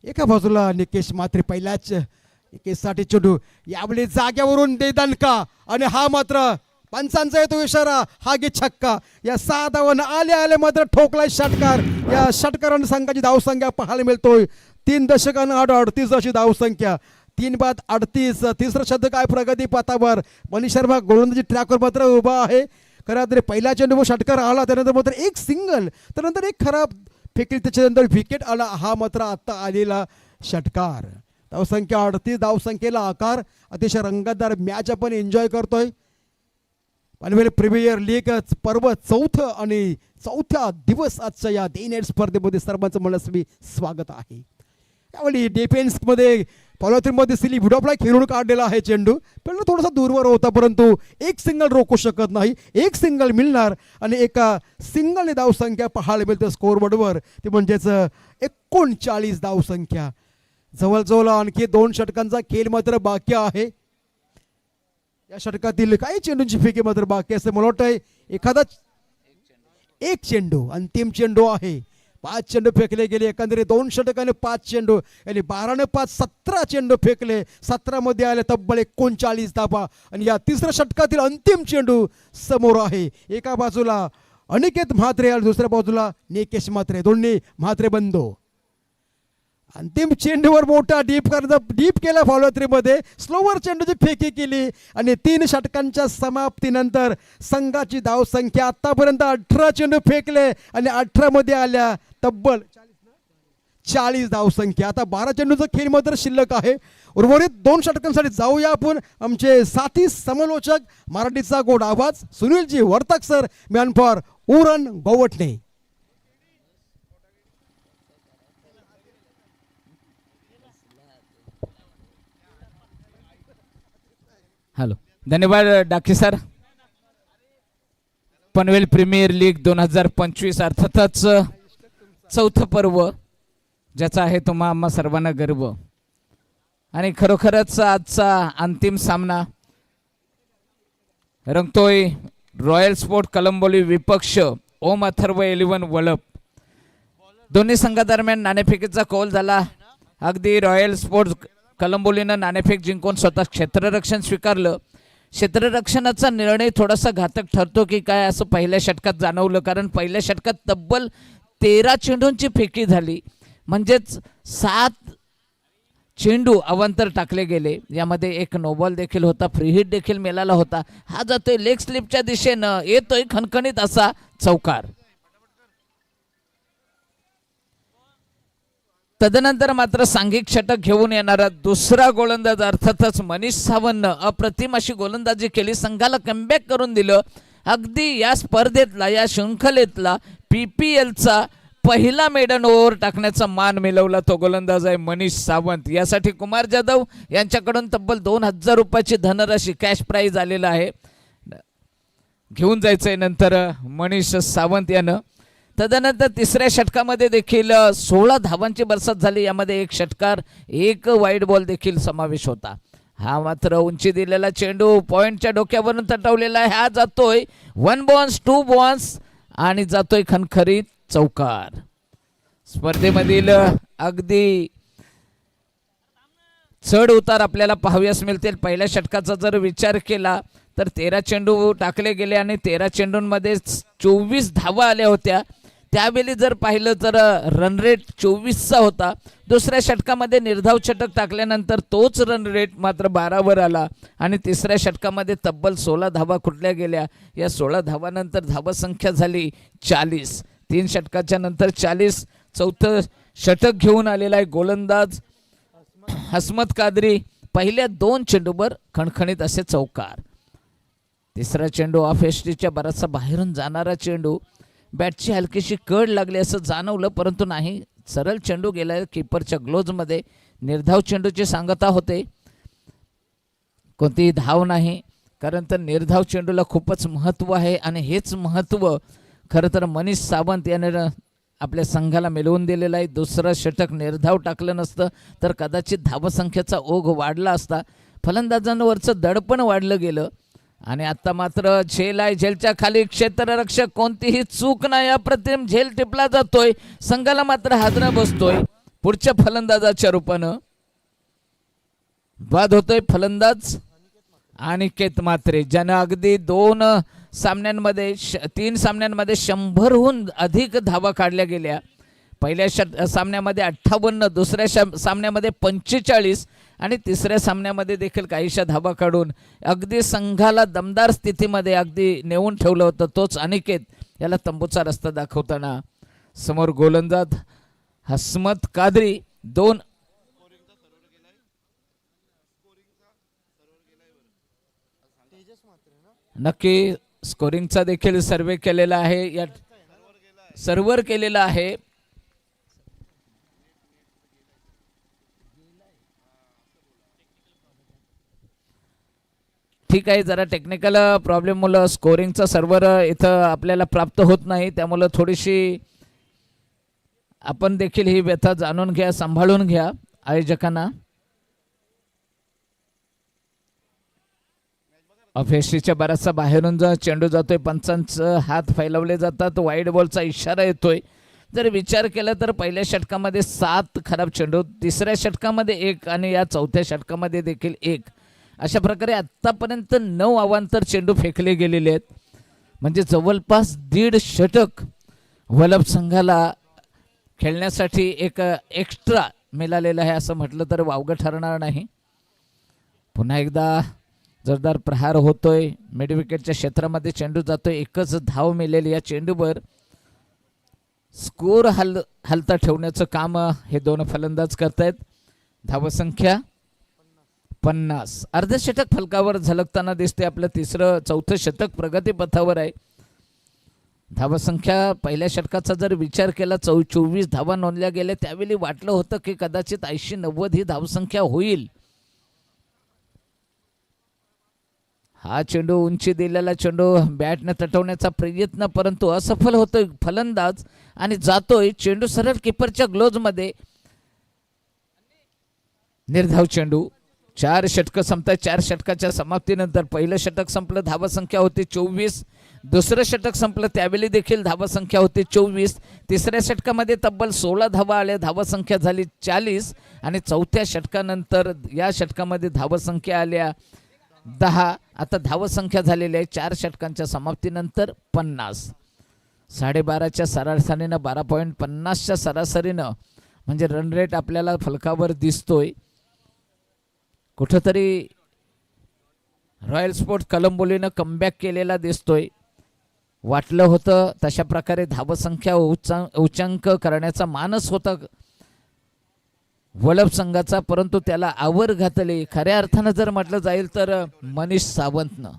एका बाजूला निकेश म्हात्रे पहिल्याच निकेशसाठी चेंडू यावेळी जाग्यावरून दे दणका आणि हा मात्र पंचांचा येतो इशारा. हा गे छक्का. या 6 धावांना आले मात्र ठोकलाय षटकार. या षटकारानं संघाची धावसंख्या पाहायला मिळतोय 3 दशकांना 38 अशी धावसंख्या. 3 बाद 38. तिसरं शतक काय प्रगती पथावर. मनीष शर्मा गोलंदाजी ट्रॅकवर मात्र उभा आहे. खरं तर पहिला चेंडू षटकार आला त्यानंतर मात्र एक सिंगल त्यानंतर एक खराब फेकली त्याच्यानंतर विकेट आला. हा मात्र आता आलेला षटकार. धावसंख्या 38. धावसंख्येला आकार. अतिशय रंगतदार मॅच आपण एन्जॉय करतोय. पनवेल प्रीमियर लीग पर्व चौथ्या दिवस आजच्या या डे नाईट स्पर्धेमध्ये सर्वांचं मनस्वी स्वागत आहे. यावेळी डिफेन्समध्ये फॉलोथ्रीमध्ये सिली विडॉपला खेळून काढलेला आहे चेंडू. पण थोडासा दूरवर होता परंतु एक सिंगल रोखू शकत नाही. एक सिंगल मिळणार आणि एका सिंगलने धावसंख्या पाहायला मिळते स्कोरबोर्डवर. ते म्हणजेच 39 धावसंख्या. जवळजवळ आणखी 2 षटकांचा खेळ मात्र बाकी आहे. या षटकातील काही चेंडूंची फेकी मात्र बाकी असते. मला वाटतंय एखादा एक चेंडू अंतिम चेंडू आहे. 5 चेंडू फेकले गेले एकंदरीत 2 षटकाने 5 चेंडू आणि 12 ने 5 17 चेंडू फेकले. 17 मध्ये आले तब्बल 39 धावा आणि या तिसऱ्या षटकातील अंतिम चेंडू समोर आहे. एका बाजूला अनिकेत म्हात्रे आणि दुसऱ्या बाजूला निकेश म्हात्रे. दोन्ही म्हात्रे बंधू. अंतिम चेंडूवर मोठा डीप केला फॉलोथ्रीमध्ये. स्लोवर चेंडूची फेकी केली आणि 3 षटकांच्या समाप्तीनंतर संघाची धावसंख्या आतापर्यंत 18 चेंडू फेकले आणि 18 मध्ये आल्या तब्बल 40 धावसंख्या. आता 12 चेंडूचा खेळ मात्र शिल्लक आहे. उर्वरित 2 षटकांसाठी जाऊया आपण. आमचे साथी समलोचक मराठीचा गोड आवाज सुनीलजी Vartak sir man for Uran Govatne. Hello. धन्यवाद Dake sir. Panvel premier league 2025 अर्थातच चौथं पर्व ज्याचा आहे तुम्हा आम्हा सर्वांना गर्व आणि खरोखरच आजचा अंतिम सामना रंगतोय रॉयल स्पोर्ट कलंबोली विपक्ष ओम अथर्व 11 वळप. दोन्ही संघादरम्यान नाणेफेकीचा कौल झाला. अगदी रॉयल स्पोर्ट कलंबोलीनं नाणेफेक जिंकून स्वतः क्षेत्ररक्षण स्वीकारलं. क्षेत्ररक्षणाचा निर्णय थोडासा घातक ठरतो की काय असं पहिल्या षटकात जाणवलं. कारण पहिल्या षटकात तब्बल 13 चेंडूंची फेकी झाली. म्हणजेच 7 चेंडू अवांतर टाकले गेले. यामध्ये एक नोबॉल देखील होता. फ्री हिट देखील मिळाला होता. हा जातोय लेग स्लिपच्या दिशेनं. येतोय खणखणीत असा चौकार. तदनंतर मात्र सांघिक षटक घेऊन येणारा दुसरा गोलंदाज अर्थातच मनीष सावंतनं अप्रतिम अशी गोलंदाजी केली. संघाला कमबॅक करून दिलं. अगदी या स्पर्धेतला या शृंखलेतला PPLचा पहिला मेडन ओव्हर टाकण्याचा मान मिळवला तो गोलंदाज आहे मनीष सावंत. यासाठी कुमार जाधव यांच्याकडून तब्बल 2000 रुपयाची धनराशी कॅश प्राईज आलेला आहे. घेऊन जायचंय नंतर मनीष सावंत यानं. तदनंतर तिसऱ्या षटकामध्ये देखील 16 धावांची बरसात झाली. यामध्ये 1 षटकार 1 वाईड बॉल देखील समावेश होता. हा मात्र उंची दिलेला चेंडू पॉइंटच्या डोक्यावरून तटवलेला आहे. हा जातोय 1 बॉन्स 2 बॉन्स आणि जातोय खणखरीत चौकार. स्पर्धेमधील अगदी चढ उतार आपल्याला पाहाव्यास मिळतील. पहिल्या षटकाचा जर विचार केला तर 13 चेंडू टाकले गेले आणि 13 चेंडूंमध्ये 24 धावा आल्या होत्या. त्यावेळी जर पाहिलं तर रन रेट 24चा होता. दुसऱ्या षटकामध्ये निर्धाव षटक टाकल्यानंतर तोच रन रेट मात्र 12वर आला आणि तिसऱ्या षटकामध्ये तब्बल 16 धावा कुठल्या गेल्या. या 16 धावानंतर धावसंख्या झाली 40. 3 षटकाच्या नंतर 40. चौथं षटक घेऊन आलेला आहे गोलंदाज हसमत कादरी. पहिल्या 2 चेंडूवर खणखणीत असे चौकार. तिसरा चेंडू ऑफ एसटीच्या बराचसा बाहेरून जाणारा चेंडू. बॅटची हलकीशी कड लागली असं जाणवलं, परंतु नाही, सरळ चेंडू गेला कीपरच्या ग्लोजमध्ये. निर्धाव चेंडूची सांगता होते, कोणतीही धाव नाही, कारण तर निर्धाव चेंडूला खूपच महत्त्व आहे. आणि हेच महत्त्व खरं तर मनीष सावंत याने आपल्या संघाला मिळवून दिलेलं आहे. दुसरं षटक निर्धाव टाकलं नसतं तर कदाचित धावसंख्येचा ओघ वाढला असता, फलंदाजांवरचं दडपण वाढलं गेलं. आणि आता मात्र झेल आहे, झेलच्या खाली क्षेत्ररक्षक, कोणतीही चूक नाही, अप्रतिम झेल टिपला जातोय. संघाला मात्र हादरा बसतोय. पुढच्या फलंदाजाच्या रूपानं बाद होतोय फलंदाज अनिकेत म्हात्रे, ज्यानं अगदी 3 सामन्यांमध्ये 100हून अधिक धावा काढल्या गेल्या. पहिल्या सामन्यामध्ये 58, दुसऱ्या सामन्यामध्ये 45 आणि तिसऱ्या सामन्यामध्ये देखील काहीशा धावा काढून अगदी संघाला दमदार स्थितीमध्ये अगदी नेऊन ठेवलं होतं. तोच अनिकेत याला तंबूचा रस्ता दाखवताना समोर गोलंदाज हसमत कादरी. 2 नक्की स्कोरिंगचा देखील सर्वे केलेला आहे, या सर्व्हर केलेला आहे. ठीक आहे, जरा टेक्निकल प्रॉब्लेममुळे स्कोरिंगचा सर्व्हर इथं आपल्याला प्राप्त होत नाही, त्यामुळं थोडीशी आपण देखील ही व्यथा जाणून घ्या, सांभाळून घ्या आयोजकांना. ऑफेस्टीच्या बराचसा बाहेरून चेंडू जातोय, पंचांचं हात फैलावले जातात, वाईड बॉलचा इशारा येतोय. जर विचार केला तर पहिल्या षटकामध्ये 7 खराब चेंडू, तिसऱ्या षटकामध्ये 1 आणि या चौथ्या षटकामध्ये देखील 1. अशा प्रकारे आत्तापर्यंत 9 अवांतर चेंडू फेकले गेलेले आहेत. म्हणजे जवळपास 1.5 षटक वलभ संघाला खेळण्यासाठी एक एक्स्ट्रा मिळालेलं आहे असं म्हटलं तर वावगं ठरणार नाही. पुन्हा एकदा जोरदार प्रहार होतोय, मिड विकेटच्या क्षेत्रामध्ये चेंडू जातोय, एकच धाव मिळेल या चेंडूवर. स्कोर हलता ठेवण्याचं काम हे 2 फलंदाज करतायत. धावसंख्या 50. अर्धशतक फलकावर झलकताना दिसते. आपलं चौथं षटक प्रगतीपथावर आहे. धावसंख्या पहिल्या षटकाचा जर विचार केला 24 धावा नोंदल्या गेल्या, त्यावेळी वाटलं होतं की कदाचित 80-90 ही धावसंख्या होईल. हा चेंडू उंची दिलेला चेंडू बॅटने तटवण्याचा प्रयत्न, परंतु असफल होतोय फलंदाज आणि जातोय चेंडू सरळ कीपरच्या ग्लोजमध्ये. निर्धाव चेंडू. 4 षटकं संपतात. 4 षटकाच्या समाप्तीनंतर पहिलं षटक संपलं, धावसंख्या होती 24. दुसरं षटक संपलं, त्यावेळी देखील धावसंख्या होती 24. तिसऱ्या षटकामध्ये तब्बल 16 धावा आल्या, धावसंख्या झाली 40. आणि चौथ्या षटकानंतर या षटकामध्ये धावसंख्या आल्या 10. आता धावसंख्या झालेली आहे 4 षटकांच्या समाप्तीनंतर 50. 12.5च्या सरासरीनं 12.50च्या सरासरीनं म्हणजे रन रेट आपल्याला फलकावर दिसतोय. कुठंतरी रॉयल स्पोर्ट कलंबोलीनं कमबॅक केलेला दिसतोय. वाटलं होतं तशा प्रकारे धावसंख्या उच्चांक करण्याचा मानस होता वलभ संघाचा, परंतु त्याला आवर घातली खऱ्या अर्थानं जर म्हटलं जाईल तर मनीष सावंतनं.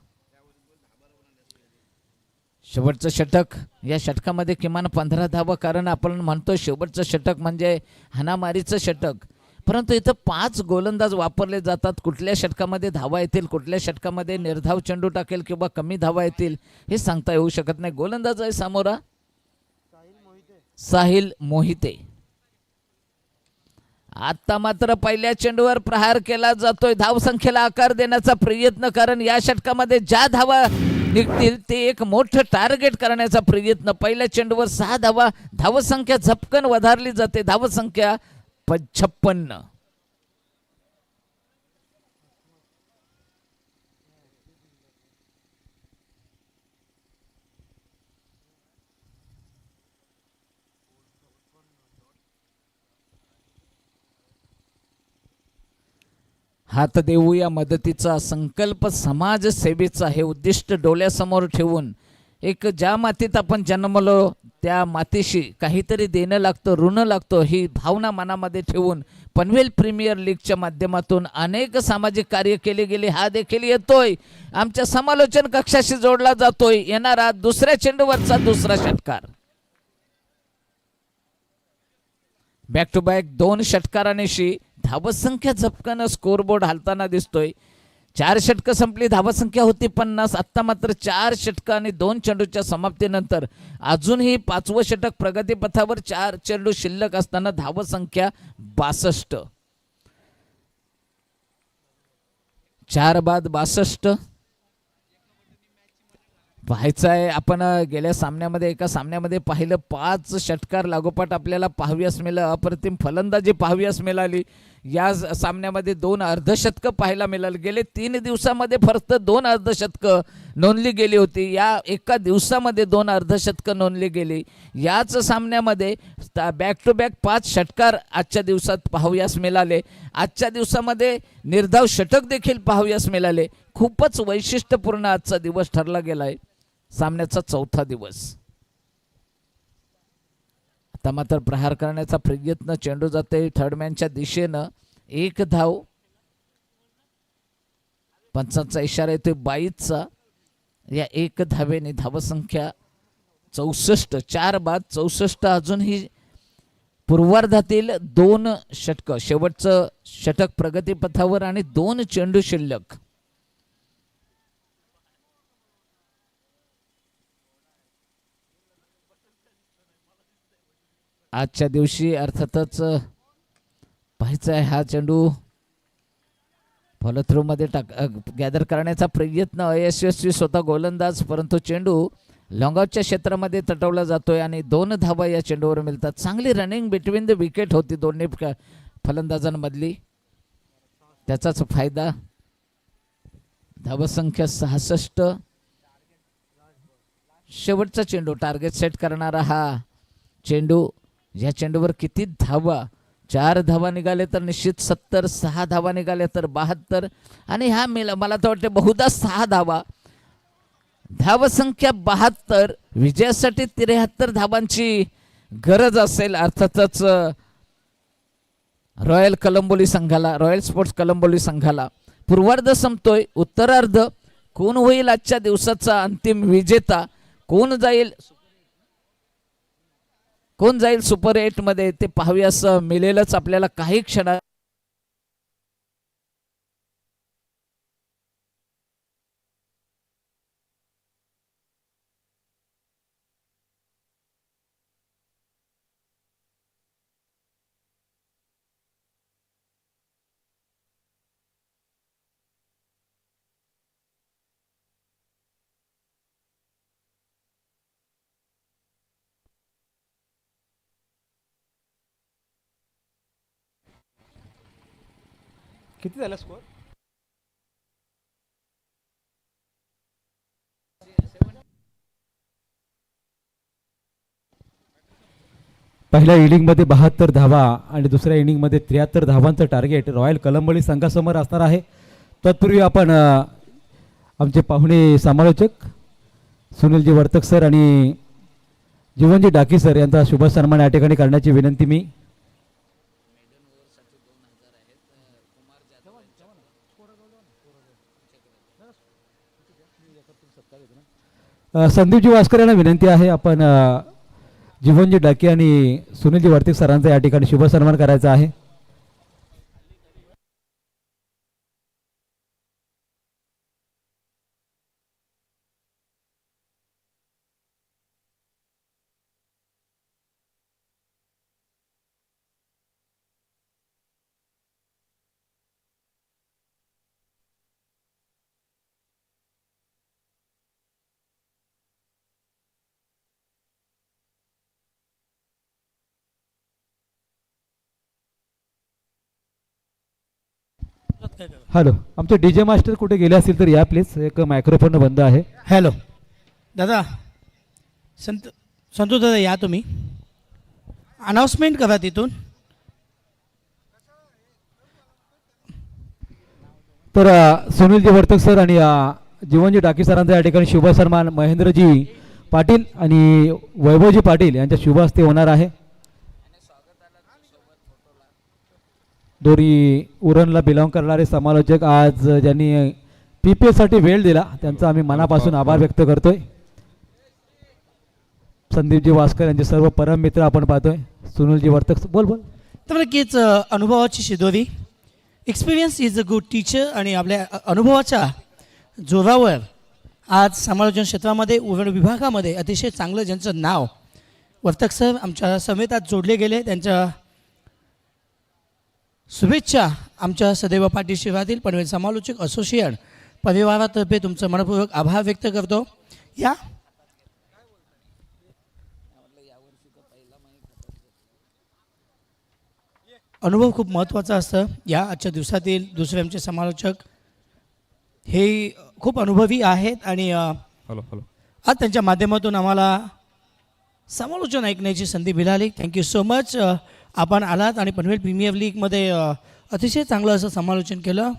शेवटचं षटक, या षटकामध्ये किमान 15 धावा, कारण आपण म्हणतो शेवटचं षटक म्हणजे हाणामारीचं षटक, परंतु इथं 5 गोलंदाज वापरले जातात. कुठल्या षटकामध्ये धावा येतील, कुठल्या षटकामध्ये निर्धाव चेंडू टाकेल किंवा कमी धावा येतील हे सांगता येऊ शकत नाही. गोलंदाज आहे सामोरा साहिल मोहिते. आता मात्र पहिल्या चेंडूवर प्रहार केला जातोय, धावसंख्येला आकार देण्याचा प्रयत्न, कारण या षटकामध्ये ज्या धावा निघतील ते एक मोठं टार्गेट करण्याचा प्रयत्न. पहिल्या चेंडूवर 6 धावा, धावसंख्या झपकन वधारली जाते, धावसंख्या 56. हात देऊया मदतीचा संकल्प समाजसेवेचा हे उद्दिष्ट डोळ्यासमोर ठेवून एक ज्या मातीत आपण जन्मलो त्या मातीशी काहीतरी देणं लागतं, ऋण लागतं, ही भावना मनामध्ये ठेवून पनवेल प्रीमियर लीगच्या माध्यमातून अनेक सामाजिक कार्य केले गेले. हा देखील येतोय आमच्या समालोचन कक्षाशी जोडला जातोय. येणारा दुसऱ्या चेंडूवरचा दुसरा षटकार. बॅक टू बॅक 2 षटकारांशी धावसंख्या झपकानं स्कोरबोर्ड हालताना दिसतोय. 4 षटकं संपली, धावसंख्या होती 50. आत्ता मात्र 4 षटकं आणि 2 चेंडूच्या समाप्तीनंतर अजूनही 5वं षटक प्रगतीपथावर. 4 चेंडू शिल्लक असताना धावसंख्या 62. 4 बाद 62. पाहायचं आहे आपण गेल्या सामन्यामध्ये एका सामन्यामध्ये पाहिलं 5 षटकार लागोपाठ आपल्याला पाहाव्यास मिळालं. अप्रतिम फलंदाजी पाहाव्यास मिळाली. या सामन्यामध्ये 2 अर्धशतकं पाहायला मिळाली. गेले 3 दिवसामध्ये फक्त 2 अर्धशतकं नोंदली गेली होती. या एका दिवसामध्ये 2 अर्धशतकं नोंदली गेली. याच सामन्यामध्ये बॅक टू बॅक 5 षटकार आजच्या दिवसात पाहाव्यास मिळाले. आजच्या दिवसामध्ये निर्धाव षटक देखील पाहाव्यास मिळाले. खूपच वैशिष्ट्यपूर्ण आजचा दिवस ठरला गेलाय. सामन्याचा 4था दिवस. आता मात्र प्रहार करण्याचा प्रयत्न, चेंडू जाते थर्डमॅनच्या दिशेनं. 1 धाव. पंचांचा इशारा येतोय 22चा. या 1 धावेने धावसंख्या 64. 4 बाद 64. अजूनही पूर्वार्धातील 2 षटकं, शेवटचं षटक प्रगतीपथावर आणि 2 चेंडू शिल्लक. आजच्या दिवशी अर्थातच पाहायचं आहे हा चेंडू फॉलोथ्रू मध्ये गॅदर करण्याचा प्रयत्न अयशस्वी स्वतः गोलंदाज, परंतु चेंडू लॉंगआउटच्या क्षेत्रामध्ये तटवला जातोय आणि 2 धावा या चेंडूवर मिळतात. चांगली रनिंग बिटवीन द विकेट होती दोन्ही फलंदाजांमधली, त्याचाच फायदा. धावसंख्या 66. शेवटचा चेंडू टार्गेट सेट करणारा हा चेंडू. या चेंडूवर किती धावा? 4 धावा निघाले तर निश्चित 70. 6 धावा निघाले तर 72. आणि हा मला तर वाटते बहुधा 6 धावा. धावसंख्या 72. विजयासाठी 73 धावांची गरज असेल अर्थातच रॉयल कलंबोली संघाला, रॉयल स्पोर्ट्स कलंबोली संघाला. पूर्वार्ध संपतोय. उत्तरार्ध कोण होईल आजच्या दिवसाचा अंतिम विजेता? कोण जाईल सुपर 8 मध्ये ते पाहूयास मिळेलच आपल्याला काही क्षणात. किती झाला स्कोर? पहिल्या इनिंगमध्ये 72 धावा आणि दुसऱ्या इनिंगमध्ये 73 धावांचं टार्गेट रॉयल कलंबोली संघासमोर असणार आहे. तत्पूर्वी आपण आमचे पाहुणे समालोचक सुनीलजी वर्तक सर आणि जीवनजी डाकी सर यांचा शुभ सन्मान या ठिकाणी करण्याची विनंती मी. संदीपजी वास्कर यांना विनंती आहे आपण जीवनजी डाके आणि सुनीलजी वर्तिक सरांचा या ठिकाणी शुभ सन्मान करायचा आहे. हॅलो, आमचे डीजे मास्टर कुठे गेले असतील तर या प्लीज. एक मायक्रोफोन बंद आहे. हॅलो दादा, संतोष दादा या तुम्ही, अनाउन्समेंट करा तिथून. तर सुनीलजी वर्तक सर आणि जीवनजी डाकी सरांचा या ठिकाणी शुभ सन्मान महेंद्रजी पाटील आणि वैभवजी पाटील यांच्या शुभ हस्ते होणार आहे. दोन्ही उरणला बिलॉंग करणारे समालोचक आज ज्यांनी PPL साठी वेळ दिला त्यांचा आम्ही मनापासून आभार व्यक्त करतोय. संदीपजी वास्कर यांचे सर्व परम मित्र आपण पाहतोय. सुनीलजी वर्तक बोल बोल. तर नक्कीच अनुभवाची शिदोरी, experience is a good teacher. आणि आपल्या अनुभवाच्या जोरावर आज समालोचन क्षेत्रामध्ये उरण विभागामध्ये अतिशय चांगलं ज्यांचं नाव वर्तक सर आमच्या समेतात जोडले गेले, त्यांच्या शुभेच्छा आमच्या सदैव पाठीशी राहतील. पनवेल समालोचक असोसिएशन परिवारातर्फे तुमचं मनपूर्वक आभार व्यक्त करतो. या अनुभव खूप महत्त्वाचा असतं. या आजच्या दिवसातील दुसरे आमचे समालोचक हे खूप अनुभवी आहेत आणि आज त्यांच्या माध्यमातून आम्हाला समालोचन ऐकण्याची संधी मिळाली. Thank you so much. आपण आलात आणि पनवेल प्रीमियर लीगमध्ये अतिशय चांगलं असं समालोचन केलं.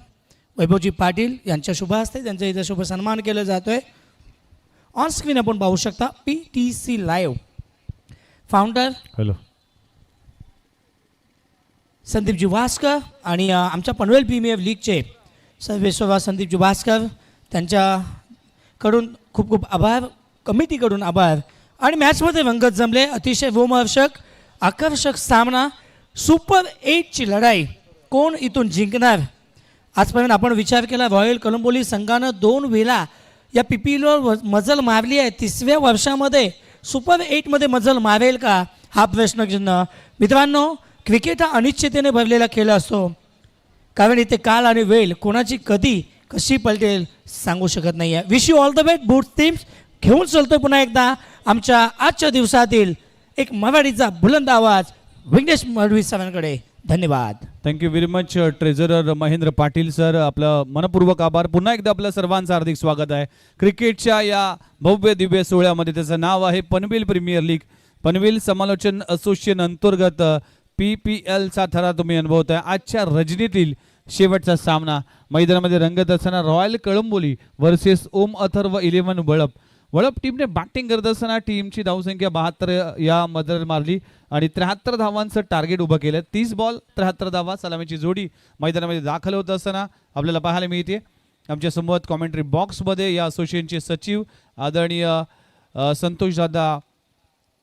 वैभवजी पाटील यांच्या शुभ हस्ते त्यांच्या इथं शुभ सन्मान केला जातो आहे. ऑन स्क्रीन आपण पाहू शकता PTC live founder Sandeepji Waskar आणि आमच्या पनवेल प्रीमियर लीगचे सर्वेश्वर संदीपजी वास्कर त्यांच्याकडून खूप खूप आभार, कमिटीकडून आभार. आणि मॅचमध्ये रंगत जमले, अतिशय रोमहर्षक आकर्षक सामना, सुपर 8ची लढाई, कोण इथून जिंकणार. आजपर्यंत आपण विचार केला रॉयल कलंबोली संघानं 2 वेळा या PPLवर मजल मारली आहे. 3व्या वर्षामध्ये सुपर 8मध्ये मजल मारेल का हा प्रश्नचिन्ह. मित्रांनो, क्रिकेट हा अनिश्चिततेने भरलेला खेळ असतो, कारण इथे काल आणि वेळ कोणाची कधी कशी पलटेल सांगू शकत नाही आहे. Wish you all the best boot teams. घेऊन चलतोय पुन्हा एकदा आमच्या आजच्या दिवसातील एक मराठीचा बुलंद आवाज विघ्नेश मडवी सरांकडे. धन्यवाद. Thank you very much treasurer Mahendra Patil sir. आपलं मनपूर्वक आभार. पुन्हा एकदा आपलं सर्वांचं हार्दिक स्वागत आहे क्रिकेटच्या या भव्य दिव्य सोहळ्यामध्ये. त्याचं नाव आहे पनवेल प्रीमियर लीग. पनवेल समालोचन असोसिएशन अंतर्गत PPLचा थरा तुम्ही अनुभवताय. आजच्या रजनीतील शेवटचा सामना मैदानामध्ये रंगत असताना रॉयल कळंबोली वर्सेस ओम अथर्व 11 वळप. वळप टीमने बॅटिंग करत असताना टीमची धावसंख्या 72 या मध्ये मारली आणि 73 धावांचं टार्गेट उभं केलं. 30 बॉल 73 धावा सलामीची जोडी मैदानामध्ये दाखल होत असताना आपल्याला पाहायला मिळते. आमच्या समोर कॉमेंट्री बॉक्समध्ये या असोसिएशनचे सचिव आदरणीय संतोषदादा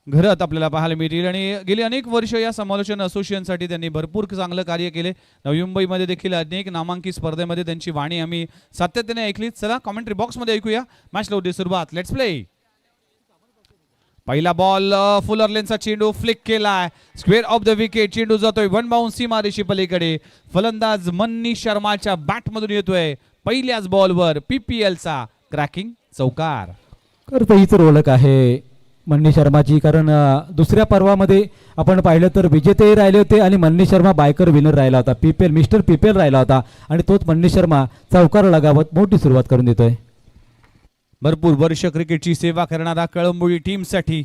घरात आपल्याला पाहायला मिळतील. आणि गेली अनेक वर्ष या समालोचन असोसिएशनसाठी त्यांनी भरपूर चांगलं कार्य केले. नवी मुंबईमध्ये देखील अनेक नामांकित स्पर्धेमध्ये त्यांची वाणी आम्ही सातत्याने ऐकली. चला कॉमेंट्री बॉक्समध्ये ऐकूया. मॅचला होती सुरुवात. Let's play. पहिला बॉल फुलर लेनचा चेंडू फ्लिक केलाय स्क्वेअर ऑफ द विकेट. चेंडू जातोय वन बाउन्स सीमारेषी पलीकडे. फलंदाज मन्नी शर्माच्या बॅटमधून येतोय पहिल्याच बॉलवर PPLचा क्रॅकिंग चौकार. खरं तर हीच ओळख आहे मन्नी शर्माची, कारण दुसऱ्या पर्वामध्ये आपण पाहिलं तर विजेते राहिले होते आणि मन्नी शर्मा बायकर विनर राहिला होता. PPL मिस्टर PPL राहिला होता आणि तोच मन्नी शर्मा चौकार लगावत मोठी सुरुवात करून देतोय. भरपूर वर्ष क्रिकेटची सेवा करणारा कळंबोली टीमसाठी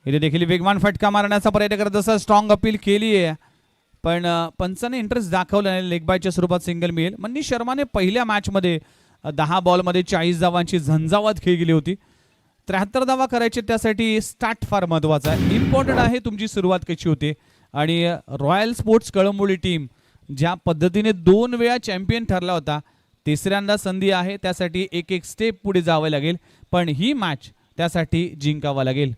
इथे देखील वेगवान फटका मारण्याचा प्रयत्न करत असं स्ट्रॉंग अपील केली आहे, पण पंचाने इंटरेस्ट दाखवला नाही. लेग बायच्या स्वरूपात सिंगल मिळेल. मन्नी शर्माने पहिल्या मॅचमध्ये 10 बॉलमध्ये 40 धावांची झंझावात खेळ गेली होती. 73 धावा करायचे, त्यासाठी स्टार्ट फार महत्त्वाचा आहे. इम्पॉर्टंट आहे तुमची सुरुवात कशी होते. आणि रॉयल स्पोर्ट्स कळंबोली टीम ज्या पद्धतीने 2 वेळा चॅम्पियन ठरला होता, तिसऱ्यांदा संधी आहे. त्यासाठी एक एक स्टेप पुढे जावे लागेल, पण ही मॅच त्यासाठी जिंकावा लागेल.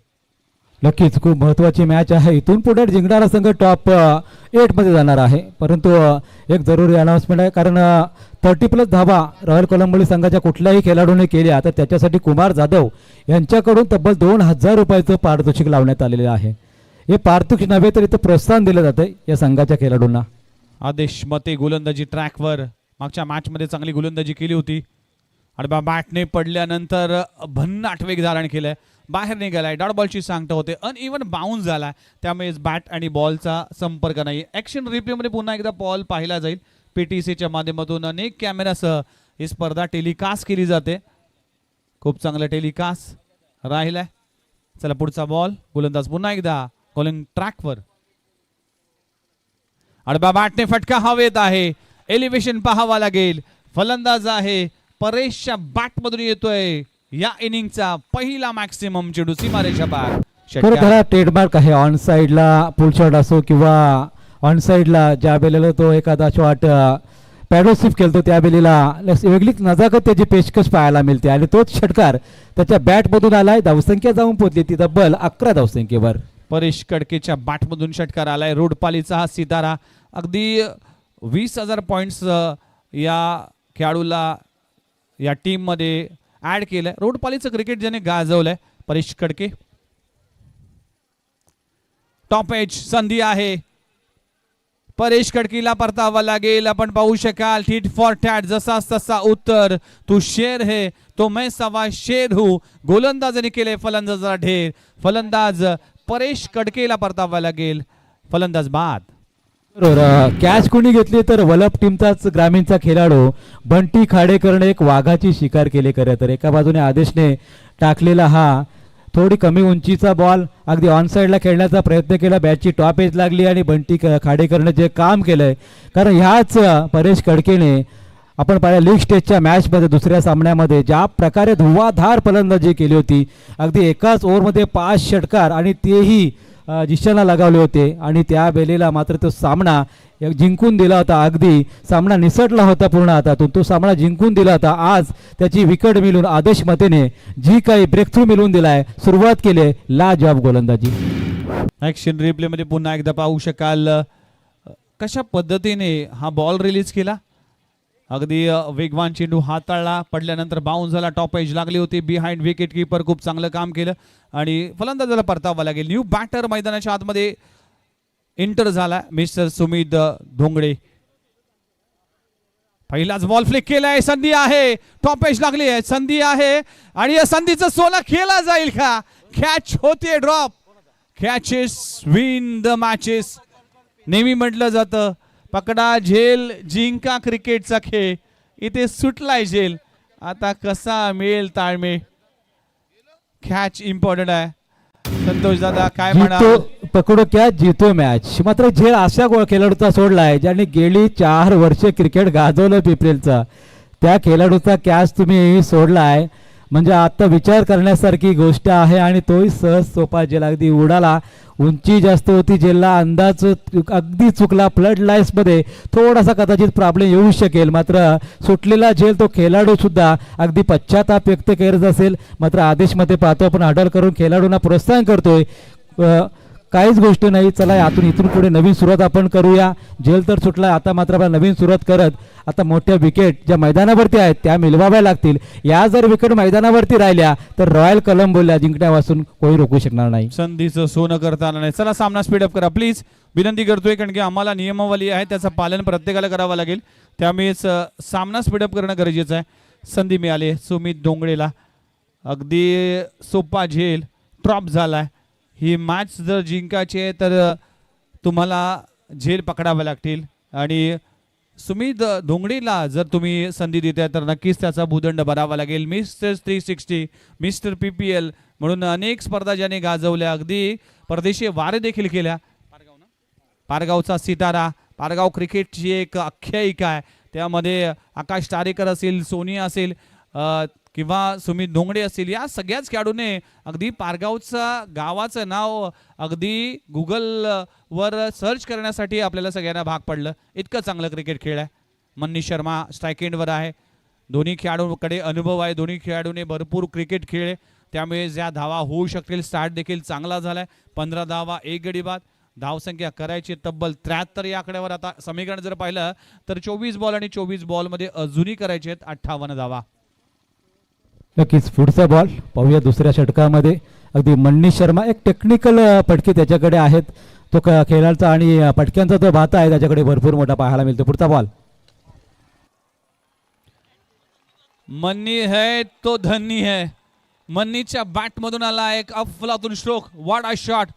नक्कीच खूप महत्त्वाची मॅच आहे. इथून पुढे जिंकणारा संघ टॉप 8मध्ये जाणार आहे. परंतु एक जरुरी अनाउन्समेंट आहे, कारण 30+ धावा रॉयल कोलंबोली संघाच्या कुठल्याही खेळाडूने केल्या तर त्याच्यासाठी कुमार जाधव यांच्याकडून तब्बल 2000 रुपयाचं पारितोषिक लावण्यात आलेलं आहे. हे पारितोषिक नव्हे तर इथं प्रोत्साहन दिलं जातं या संघाच्या खेळाडूंना. आदेश मते गोलंदाजी ट्रॅकवर. मागच्या मॅचमध्ये चांगली गोलंदाजी केली होती आणि बॅटने पडल्यानंतर भन्नाट वेग धारण केलंय. बाहेर निघालाय. डॉट बॉलची सांगता होते. अनइव्हन बाउन्स झाला, त्यामुळे बॅट आणि बॉलचा संपर्क नाही. ॲक्शन रिप्लेमध्ये पुन्हा एकदा बॉल पाहिला जाईल. PTCच्या माध्यमातून अनेक कॅमेरासह ही स्पर्धा टेलिकास्ट केली जाते. खूप चांगलं टेलिकास्ट राहिलाय. चला पुढचा बॉल. गोलंदाज पुन्हा एकदा बॉलिंग ट्रॅकवर. अडबा बॅटने फटका हवेत आहे. एलिव्हेशन पाहावा लागेल. फलंदाज आहे परेशच्या बॅटमधून येतोय या इनिंगचा पहिला मॅक्सिमम चेंडू सीमारेषा पार. खरं षटकार. त्याला ट्रेडमार्क आहे ऑन साईडला पुल शॉट असो किंवा ऑन साईडला ज्या वेळेला तो एखादा शॉट पॅडोसिफ खेळतो त्या वेळेला वेगळीच नजाकत त्याची पेशकश पाहायला मिळते आणि तोच षटकार त्याच्या बॅटमधून आलाय. धावसंख्या जाऊन पोहोचली ती तब्बल 11 धावसंख्येवर. परेश कडकेच्या बॅटमधून षटकार आलाय. रोडपालीचा हा सितारा अगदी 20,000 पॉइंट्स या खेळाडूला या टीम मध्ये ऍड केलंय. रोडपालीचं क्रिकेट ज्याने गाजवलंय परेश कडके. टॉप एज संधी आहे. परेश कडकीला परतावा लागेल. आपण पाहू शकाल टीट फॉर टॅट जसाच तसा उत्तर. तू शेर है तो मैं सवा शेर हूं. गोलंदाजाने केले फलंदाजाला ढेर. फलंदाज परेश कडकेला परतावा लागेल. फलंदाज बाद. बरोबर. कॅच कोणी घेतली तर वलप टीमचाच ग्रामीणचा खेळाडू बंटी खाडेकरने एक वाघाची शिकार केली. खरं तर एका बाजूने आदेशने टाकलेला हा थोडी कमी उंचीचा बॉल अगदी ऑन साईडला खेळण्याचा प्रयत्न केला. बॅटची टॉप एज लागली आणि बंटी खाडेकरने जे काम केलंय कारण ह्याच परेश कडकेने आपण पाहिलं लीग स्टेजच्या मॅचमध्ये दुसऱ्या सामन्यामध्ये ज्या प्रकारे धुवाधार फलंदाजी केली होती. अगदी एकाच ओव्हरमध्ये 5 षटकार आणि तेही जिशाला लगावले होते आणि त्या वेळेला मात्र तो सामना जिंकून दिला होता. अगदी सामना निसटला होता पूर्ण हातातून. तो सामना जिंकून दिला होता. आज त्याची विकेट मिळून आदेश मतेने जी काही ब्रेक थ्रू मिळवून दिलाय सुरुवात केली लाजवाब गोलंदाजी. ऍक्शन रिप्ले मध्ये पुन्हा एकदा पाहू शकाल कशा पद्धतीने हा बॉल रिलीज केला. अगदी वेगवान चेंडू हाताळला. पडल्यानंतर बाउन्स झाला. टॉप एज लागली होती. बिहाइंड विकेट कीपर खूप चांगलं काम केलं आणि फलंदाजाला परतावा लागेल. न्यू बॅटर मैदानाच्या आतमध्ये एंटर झाला मिस्टर सुमित धोंगडे. पहिलाच बॉल फ्लिक केलाय. संधी आहे. टॉप एज लागली आहे. संधी आहे आणि या संधीचं सोनं खेळला जाईल का. कॅच होते drop. Catches win the matches. नेहमी म्हटलं जातं पकडा झेल जिंका क्रिकेटचा खेळ. इथे सुटलाय झेल. आता कसा मिळेल ताळमेळ. कॅच इम्पॉर्टंट आहे. संतोष दादा काय म्हणा. जीतो पकडो कॅच जीतो मॅच. मात्र झेल अशा खेळाडूचा सोडलाय ज्याने गेली 4 वर्षे क्रिकेट गाजवलं पिपरेलचा. त्या खेळाडूचा कॅच तुम्ही सोडलाय म्हणजे आता विचार करण्यासारखी गोष्ट आहे आणि तोही सहज सोपा झेल. अगदी उडाला. उंची जास्त होती. झेलला अंदाज अगदी चुकला. फ्लड लाईन्स मध्ये थोडासा कदाचित प्रॉब्लेम येऊ शकेल. मात्र सुटलेला झेल तो खेळाडू सुद्धा अगदी पश्चाताप व्यक्त करत असेल. मात्र आदेशमध्ये पाहतो आपण अडल करून खेळाडूंना प्रोत्साहन करतोय. काहीच गोष्ट नाही. चला इथून पुढे नवीन सुरुवात आपण करूया. झेल तर सुटला. आता मात्र आपण नवीन सुरुवात करत आता मोठ्या विकेट ज्या मैदानावरती आहेत त्या मिळवाव्या लागतील. या जर विकेट मैदानावरती राहिल्या तर रॉयल कोलंबोला जिंकण्यापासून कोणी रोखू शकणार नाही. संधीचं सोनं करता आलं नाही. चला सामना स्पीडअप करा प्लीज. विनंती करतोय कारण की आम्हाला नियमावली आहे त्याचं पालन प्रत्येकाला करावं लागेल. त्यामुळेच सामना स्पीडअप करणं गरजेचं आहे. संधी मिळाली सुमित धोंगडेला. अगदी सोपा झेल ड्रॉप झालाय. ही मॅच जर जिंकायची आहे तर तुम्हाला झेल पकडावे लागतील आणि सुमित धोंगडेला जर तुम्ही संधी देताय तर नक्कीच त्याचा भूदंड भरावा लागेल. मिस्टर 360 मिस्टर PPL म्हणून अनेक स्पर्धा ज्याने गाजवल्या. अगदी परदेशी वारे देखील केल्या. पारगावचा सितारा. पारगाव क्रिकेटची एक आख्यायिका आहे. त्यामध्ये आकाश तारेकर असेल सोनिया असेल किंवा सुमित धोंगडे असतील या सगळ्याच खेळाडूने अगदी पारगावचा गावाचं नाव अगदी गुगलवर सर्च करण्यासाठी आपल्याला सगळ्यांना भाग पडलं. इतकं चांगलं क्रिकेट खेळ आहे. मनीष शर्मा स्ट्राईक एंडवर आहे. दोन्ही खेळाडूंकडे अनुभव आहे. दोन्ही खेळाडूने भरपूर क्रिकेट खेळले त्यामुळे ज्या धावा होऊ शकतील. स्टार्ट देखील चांगला झालाय. 15 धावा 1 गडी बाद. धावसंख्या करायची तब्बल 73 या आकड्यावर. आता समीकरण जर पाहिलं तर 24 बॉल आणि 24 बॉलमध्ये अजूनही करायचे आहेत 58 धावा. नक्कीच पुढचा बॉल पाहूया दुसऱ्या षटकामध्ये. अगदी मनीष शर्मा एक टेक्निकल पटके त्याच्याकडे आहेत. तो खेळाचा आणि पटक्यांचा जो भाता आहे त्याच्याकडे भरपूर मोठा पाहायला मिळतो. पुढचा बॉल मन्नी है तो धन्नी है. मन्नीच्या बॅटमधून आला एक अफलातून स्ट्रोक. वाडा शॉट.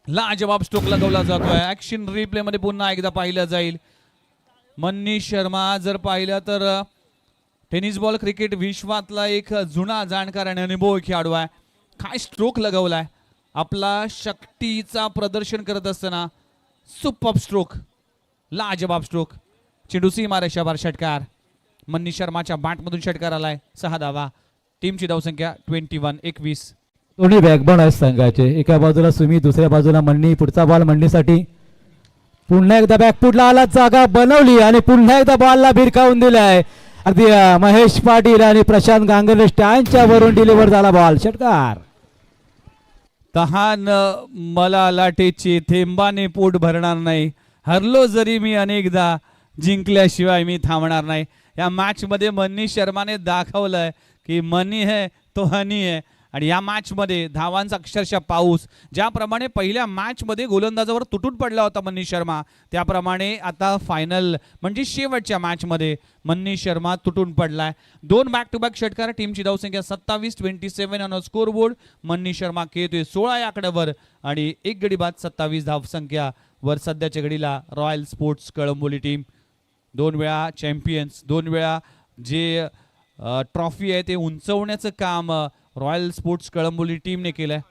लाजवाब स्ट्रोक लगवला जातोय. ऍक्शन रिप्ले मध्ये पुन्हा एकदा पाहिलं जाईल. मन्नी शर्मा जर पाहिलं तर टेनिस बॉल क्रिकेट विश्वातला एक जुना जाणकार आणि अनुभवी खेळाडू आहे. काय स्ट्रोक लगवलाय. आपला शक्तीचा प्रदर्शन करत असताना सुपर स्ट्रोक. लाजवाब स्ट्रोक. चेंडू सीमारेषावर षटकार. मन्नी शर्माच्या बॅटमधून षटकार आलाय. 6 धावा. टीमची धावसंख्या 21. दोन्ही बॅकबॉन आहेत संघाचे. एका बाजूला सुमित, दुसऱ्या बाजूला मन्नी. पुढचा बॉल मन्नीसाठी. पुन्हा एकदा बॅकफुटला आला, जागा बनवली आणि पुन्हा एकदा बॉलला भिरकावून दिलाय. अगदी महेश पाटील आणि प्रशांत गांगर्ले स्टँडच्या वरून डिलिव्हर झाला बॉल. षटकार. तहान मला लाटेची, थेंबाने पोट भरणार नाही. हरलो जरी मी अनेकदा, जिंकल्याशिवाय मी थांबणार नाही. या मॅच मध्ये मन्नी शर्माने दाखवलंय की मनी है तो हनी है. आणि या मॅच मध्ये धावांचा अक्षरशः पाऊस. ज्याप्रमाणे पहिल्या मॅच मध्ये गोलंदाजावर तुटून पडला होता मन्नी शर्मा, त्याप्रमाणे आता फायनल म्हणजे शेवटच्या मॅच मध्ये मन्नी शर्मा तुटून पडलाय. 2 बॅक टू बॅक षटकार. टीमची धावसंख्या 27 ऑन स्कोर बोर्ड. मन्नी शर्मा खेळतोय 16 या आकड्यावर आणि 1 गडी बाद 27 धावसंख्या वर सध्याच्या घडीला रॉयल स्पोर्ट्स कळंबोली टीम. 2 वेळा चॅम्पियन्स, 2 वेळा जे ट्रॉफी आहे ते उंचवण्याचं काम रॉयल स्पोर्ट्स कळंबोली टीमने केलं आहे.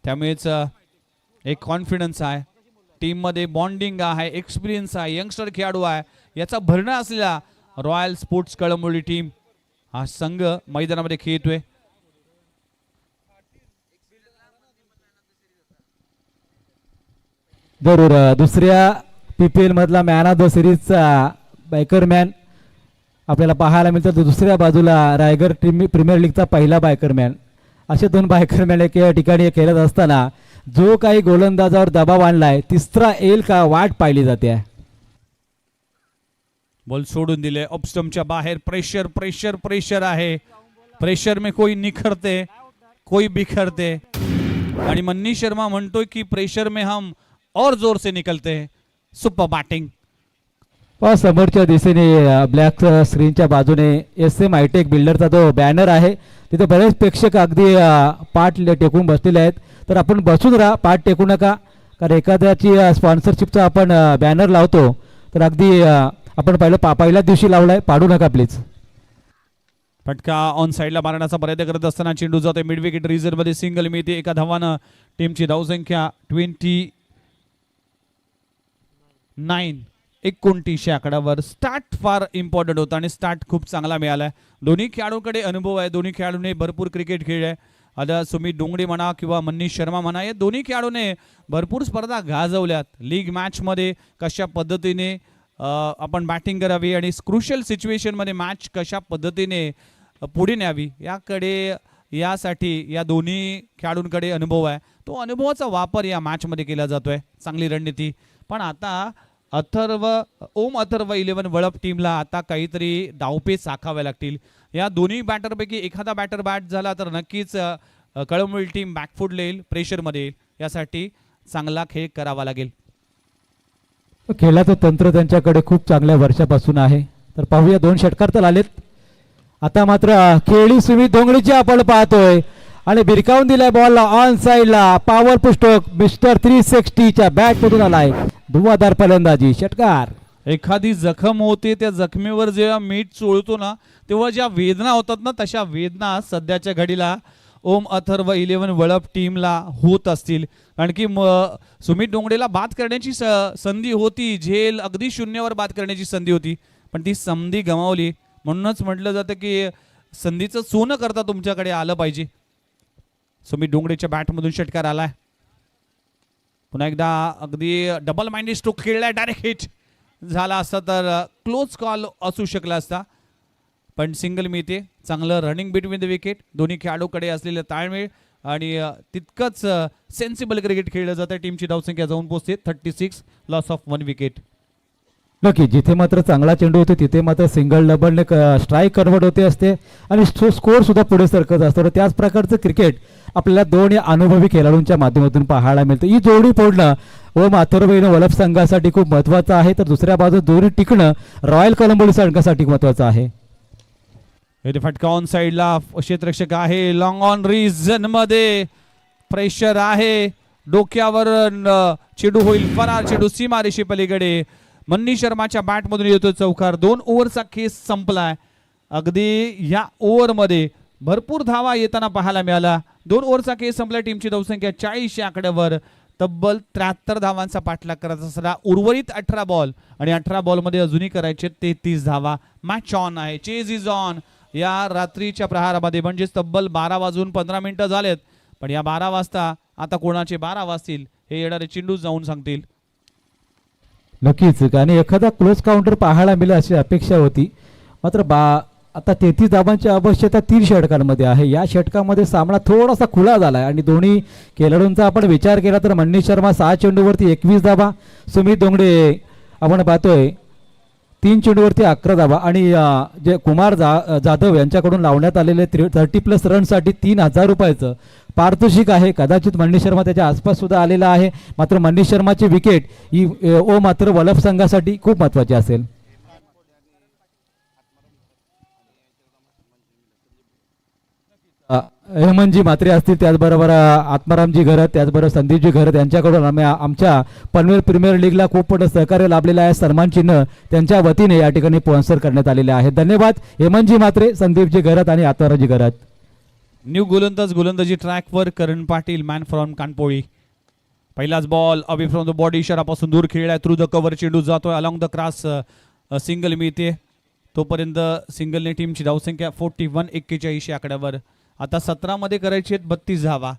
त्यामुळेच एक कॉन्फिडन्स आहे टीममध्ये, बॉन्डिंग आहे, एक्सपिरियन्स आहे, यंगस्टर खेळाडू आहे, याचा भरणा असलेला रॉयल स्पोर्ट्स कळंबोली टीम हा संघ मैदानामध्ये खेळतोय. जरूर दुसऱ्या PPL मधला मॅन ऑफ द सिरीजचा बायकर मॅन आपल्याला पाहायला मिळतं. तर दुसऱ्या बाजूला रायगड प्रीमियर लीगचा पहिला बायकर मॅन. असे 2 बायकर मॅन एका ठिकाणी खेळत असताना जो काही गोलंदाजावर दबाव आणलाय, तिसरा येईल का वाट पाहिली जाते. बॉल सोडून दिले ऑफस्टंपच्या बाहेर. प्रेशर प्रेशर प्रेशर आहे. प्रेशर में कोई निखरते कोई बिखरते. आणि मन्नी शर्मा म्हणतोय की प्रेशर में हम और जोर से निकलते. Super batting. समोरच्या दिशेने ब्लॅक स्क्रीनच्या बाजूने SM हायटेक बिल्डरचा जो बॅनर आहे, तिथे बरेच प्रेक्षक अगदी पाठ टेकून बसलेले आहेत. तर आपण बसून राहा, पाठ टेकू नका. कारण एखाद्याची स्पॉन्सरशिपचा आपण बॅनर लावतो तर अगदी आपण पहिल्याच दिवशी लावलाय, पाडू नका प्लीज. फटका ऑन साइडला मारण्याचा प्रयत्न करत असताना चेंडू जातोय मिड विकेट रिझर्व मध्ये. सिंगल मिळते एका धावानं. टीमची धावसंख्या 29 आकड्यावर. स्टार्ट फार इम्पॉर्टंट होता आणि स्टार्ट खूप चांगला मिळाला. दोन्ही खेळाडूंकडे अनुभव आहे, दोन्ही खेळाडूंनी भरपूर क्रिकेट खेळले. आता सुमित डोंगरे म्हणा किंवा मन्नी शर्मा म्हणा, या दोन्ही खेळाडूने भरपूर स्पर्धा गाजवल्यात. लीग मॅचमध्ये कशा पद्धतीने आपण बॅटिंग करावी आणि क्रुशियल सिच्युएशनमध्ये मॅच कशा पद्धतीने पुढे न्यावी यासाठी या दोन्ही खेळाडूंकडे अनुभव आहे. तो अनुभवाचा वापर या मॅचमध्ये केला जातोय. चांगली रणनीती. पण आता ओम अथर्व 11 वळप टीमला आता काहीतरी डावपेच आखावे लागतील. या दोन्ही बॅटरपैकी एखादा बॅटर बॅट झाला तर नक्कीच कळंबोली टीम बॅकफूट येईल, प्रेशरमध्ये येईल. यासाठी चांगला खेळ करावा लागेल. खेळाचं तंत्र त्यांच्याकडे खूप चांगल्या वर्षापासून आहे. तर पाहूया, 2 षटकार तर आलेत. आता मात्र खेळी सुमित डोंगरेची आपण पाहतोय आणि भिरकावून दिलाय बॉलला ऑन साइडला. पॉवरफुल स्ट्रोक मिस्टर 360च्या बॅट मधून आलाय. धुवाधार फलंदाजी. षटकार. एखादी जखम होते, त्या जखमेवर जेव्हा मीठ चोळतो ना, तेव्हा ज्या वेदना होतात ना, तशा वेदना सध्याच्या घडीला ओम अथर्व 11 वळप टीमला होत असतील. कारण की सुमित डोंगरेला बाद करण्याची संधी होती, झेल अगदी शून्यावर बाद करण्याची संधी होती, पण ती संधी गमावली. म्हणूनच म्हटलं जातं की संधीचं सोनं करता तुमच्याकडे आलं पाहिजे. सुमित डोंगरेच्या बॅटमधून षटकार आलाय. पुन्हा एकदा अगदी डबल माइंडेड स्ट्रोक खेळलाय. डायरेक्ट हिट झाला असता तर क्लोज कॉल असू शकला असता, पण सिंगल मिळते. चांगलं रनिंग बिटवीन द विकेट. दोन्ही खेळाडूकडे असलेलं ताळमेळ आणि तितकंच सेन्सिबल क्रिकेट खेळलं जातं. टीमची धावसंख्या जाऊन पोहोचते 36, लॉस ऑफ 1 विकेट. नक्की जिथे मात्र चांगला चेंडू होतो तिथे मात्र सिंगल डबलने स्ट्राईक कन्वर्ट होते असते आणि स्कोर सुद्धा पुढे सरकत असतो. तर त्याच प्रकारचं क्रिकेट आपल्याला 2 अनुभवी खेळाडूंच्या माध्यमातून पाहायला मिळतं. ही जोडी फोडणं ओम अथर्व वळप संघासाठी खूप महत्वाचं आहे, तर दुसऱ्या बाजूला जोडी टिकणं रॉयल कळंबोली संघासाठी महत्वाचं आहे. फटका ऑन साइडला. क्षेत्ररक्षक आहे. लॉंग ऑन रिजन मध्ये प्रेशर आहे. डोक्यावर चेंडू होईल फरार. चेंडू सीमारेषे पलीकडे. मन्नी शर्माच्या बॅटमधून येतो चौकार. 2 ओव्हरचा खेळ संपलाय. अगदी या ओव्हरमध्ये भरपूर धावा येताना पाहायला मिळाला. 2 ओव्हरचा खेळ संपला. टीमची धावसंख्या 40 या आकड्यावर. तब्बल 73 धावांचा पाठलाग करायचा असला. उर्वरित 18 बॉल आणि 18 बॉलमध्ये अजूनही करायचे 33 धावा. मॅच ऑन आहे. Chase is on. या रात्रीच्या प्रहारामध्ये, म्हणजेच तब्बल 12:15 झालेत. पण या 12 वाजता आता कोणाचे 12 वाजतील हे येणारे चेंडू जाऊन सांगतील. नक्कीच आणि एखादा क्लोज काउंटर पाहायला मिळेल अशी अपेक्षा होती. मात्र आता 33 धावांची आवश्यकता 3 षटकांमध्ये आहे. या षटकामध्ये सामना थोडासा खुला झाला आहे आणि दोन्ही खेळाडूंचा आपण विचार केला तर मनीष शर्मा 6 चेंडूवरती 21 धावा, सुमित धोंगडे आपण पाहतोय 3 चेंडूवरती 11 धावा आणि जे कुमार जाधव यांच्याकडून लावण्यात आलेले 30+ रनसाठी 3,000 रुपयाचं पारितोषिक आहे. कदाचित मनीष शर्मा त्याच्या आसपास सुद्धा आलेला आहे. मात्र मनीष शर्माची विकेट ही मात्र वलफ संघासाठी खूप महत्त्वाची असेल. हेमंतजी म्हात्रे असतील, त्याचबरोबर आत्मारामजी घरत, त्याचबरोबर संदीपजी घरत यांच्याकडून आमच्या पनवेल प्रीमियर लीगला खूप मोठं सहकार्य लाभलेलं आहे. सन्मान चिन्ह त्यांच्या वतीने या ठिकाणी स्पॉन्सर करण्यात आलेले आहे. धन्यवाद हेमंतजी म्हात्रे, संदीपजी घरत आणि आत्मारामजी घरत. न्यू गोलंदाजी ट्रॅकवर करण पाटील, मॅन फ्रॉम कानपोळी. पहिलाच ball away from the body इशारापासून दूर खेळलाय. थ्रू द कव्हर चेंडू जातोय, अलॉंग द क्रॉस सिंगल मिळते. तोपर्यंत सिंगलने टीमची धावसंख्या 41 41 आकड्यावर. आता 17 मध्ये करायची आहेत 32 धावा.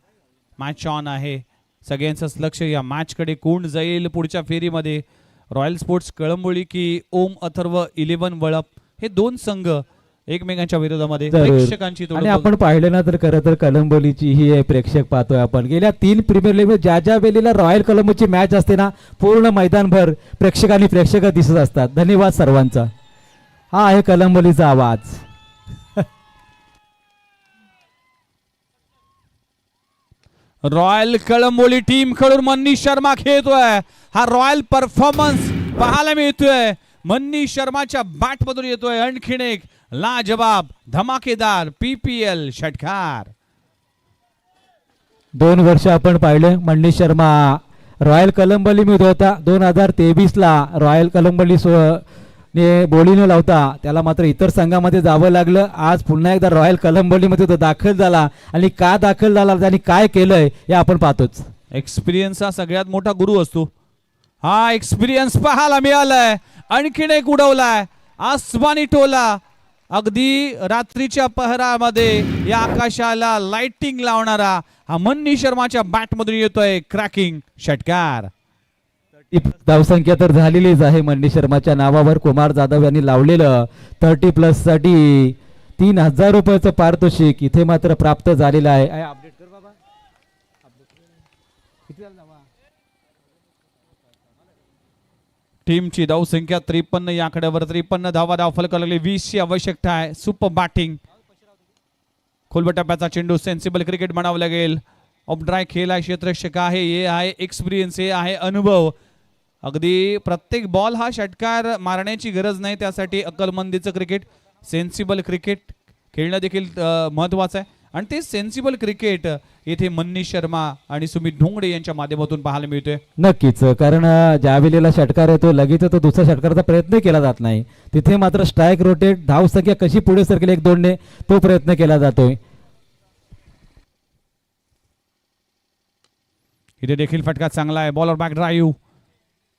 मॅच ऑन आहे. सगळ्यांचंच लक्ष या मॅचकडे. कोण जाईल पुढच्या फेरीमध्ये, रॉयल स्पोर्ट्स कळंबोली की ओम अथर्व 11 वळप, हे दोन संघ एकमेकांच्या विरोधामध्ये. प्रेक्षकांची आणि आपण पाहिलं ना तर खरं तर कलंबोलीची ही प्रेक्षक पाहतोय आपण. गेल्या 3 प्रीमियर लीग ज्या वेळेला रॉयल कलंबोची मॅच असते ना, पूर्ण मैदानभर प्रेक्षक दिसत असतात. धन्यवाद सर्वांचा. हा आहे कलंबोलीचा आवाज. रॉयल कळंबोली टीम कडून मनीष शर्मा खेळतोय. हा रॉयल परफॉर्मन्स पाहायला मिळतोय. मनीष शर्माच्या बॅट मधून येतोय आणखीन एक लाजवाब धमाकेदार PPL षटकार. 2 वर्ष आपण पाहिले मनीष शर्मा रॉयल कलंबोली मध्ये होता. 2023ला रॉयल कलंबोली ने बोली न लावता त्याला मात्र इतर संघामध्ये जावं लागलं. आज पुन्हा एकदा रॉयल कलंबोलीमध्ये तो दाखल झाला आणि का दाखल झाला आणि काय केलंय हे आपण पाहतोच. एक्सपिरियन्स हा सगळ्यात मोठा गुरु असतो. हा एक्सपिरियन्स पाहायला मिळालाय. आणखीन एक उडवलाय आसमानी टोला. अगदी रात्रीच्या पहरामध्ये या आकाशाला लाइटिंग लावणारा हा मनीष शर्माच्या बॅट मधून येतोय क्रॅकिंग षटकार. धावसंख्या तर झालेलीच आहे मनीष शर्माच्या नावावर. कुमार जाधव यांनी लावलेलं 30+ साठी 3,000 रुपयाचं पारितोषिक इथे मात्र प्राप्त झालेलं आहे. अपडेट कर बाबा. टीमची धावसंख्या 53 या आकड्यावर. 53 धावा फलकाला लागली. 20 ची आवश्यकता आहे. Super batting. खोलबटाप्याचा चेंडू सेन्सिबल क्रिकेट म्हणावं लागेल. ऑफ ड्राय खेळ आहे, क्षेत्ररक्षक आहे, हे आहे एक्सपिरियन्स, हे आहे अनुभव. अगदी प्रत्येक बॉल हा षटकार मारण्याची गरज नाही. त्यासाठी अक्कलमंदीचं क्रिकेट, सेन्सिबल क्रिकेट खेळणं देखील महत्त्वाचं आहे. आणि ते सेन्सिबल क्रिकेट येथे मनीष शर्मा आणि सुमित धोंगडे यांच्या माध्यमातून पाहायला मिळतोय. नक्कीच, कारण ज्या वेळेला षटकार येतो लगेच तो दुसऱ्या षटकाराचा प्रयत्न केला जात नाही. तिथे मात्र स्ट्राईक रोटेट, धावसंख्या कशी पुढे सरकेल 1-2ने तो प्रयत्न केला जातोय. इथे देखील फटका चांगला आहे. बॉलर बॅक ड्राईव्ह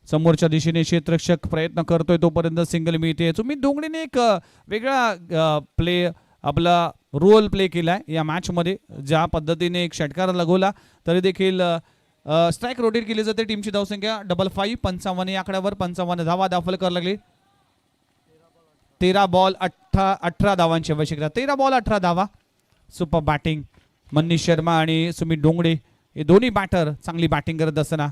समोरच्या दिशेने क्षेत्ररक्षक प्रयत्न करतोय तोपर्यंत सिंगल मिळते. सुमित धोंगडेने एक वेगळा प्ले आपला रोल प्ले केलाय या मॅच मध्ये. ज्या पद्धतीने एक षटकार लगवला तरी देखील स्ट्राईक रोटेट केली जाते. टीमची धावसंख्या 55 55 या आकड्यावर. 55 धावा दाखल करायला लागली. 13 बॉल 18 धावांची आवश्यकता. 13 बॉल 18 धावा. सुपर बॅटिंग मनीष शर्मा आणि सुमित धोंगडे हे दोन्ही बॅटर चांगली बॅटिंग करत असताना.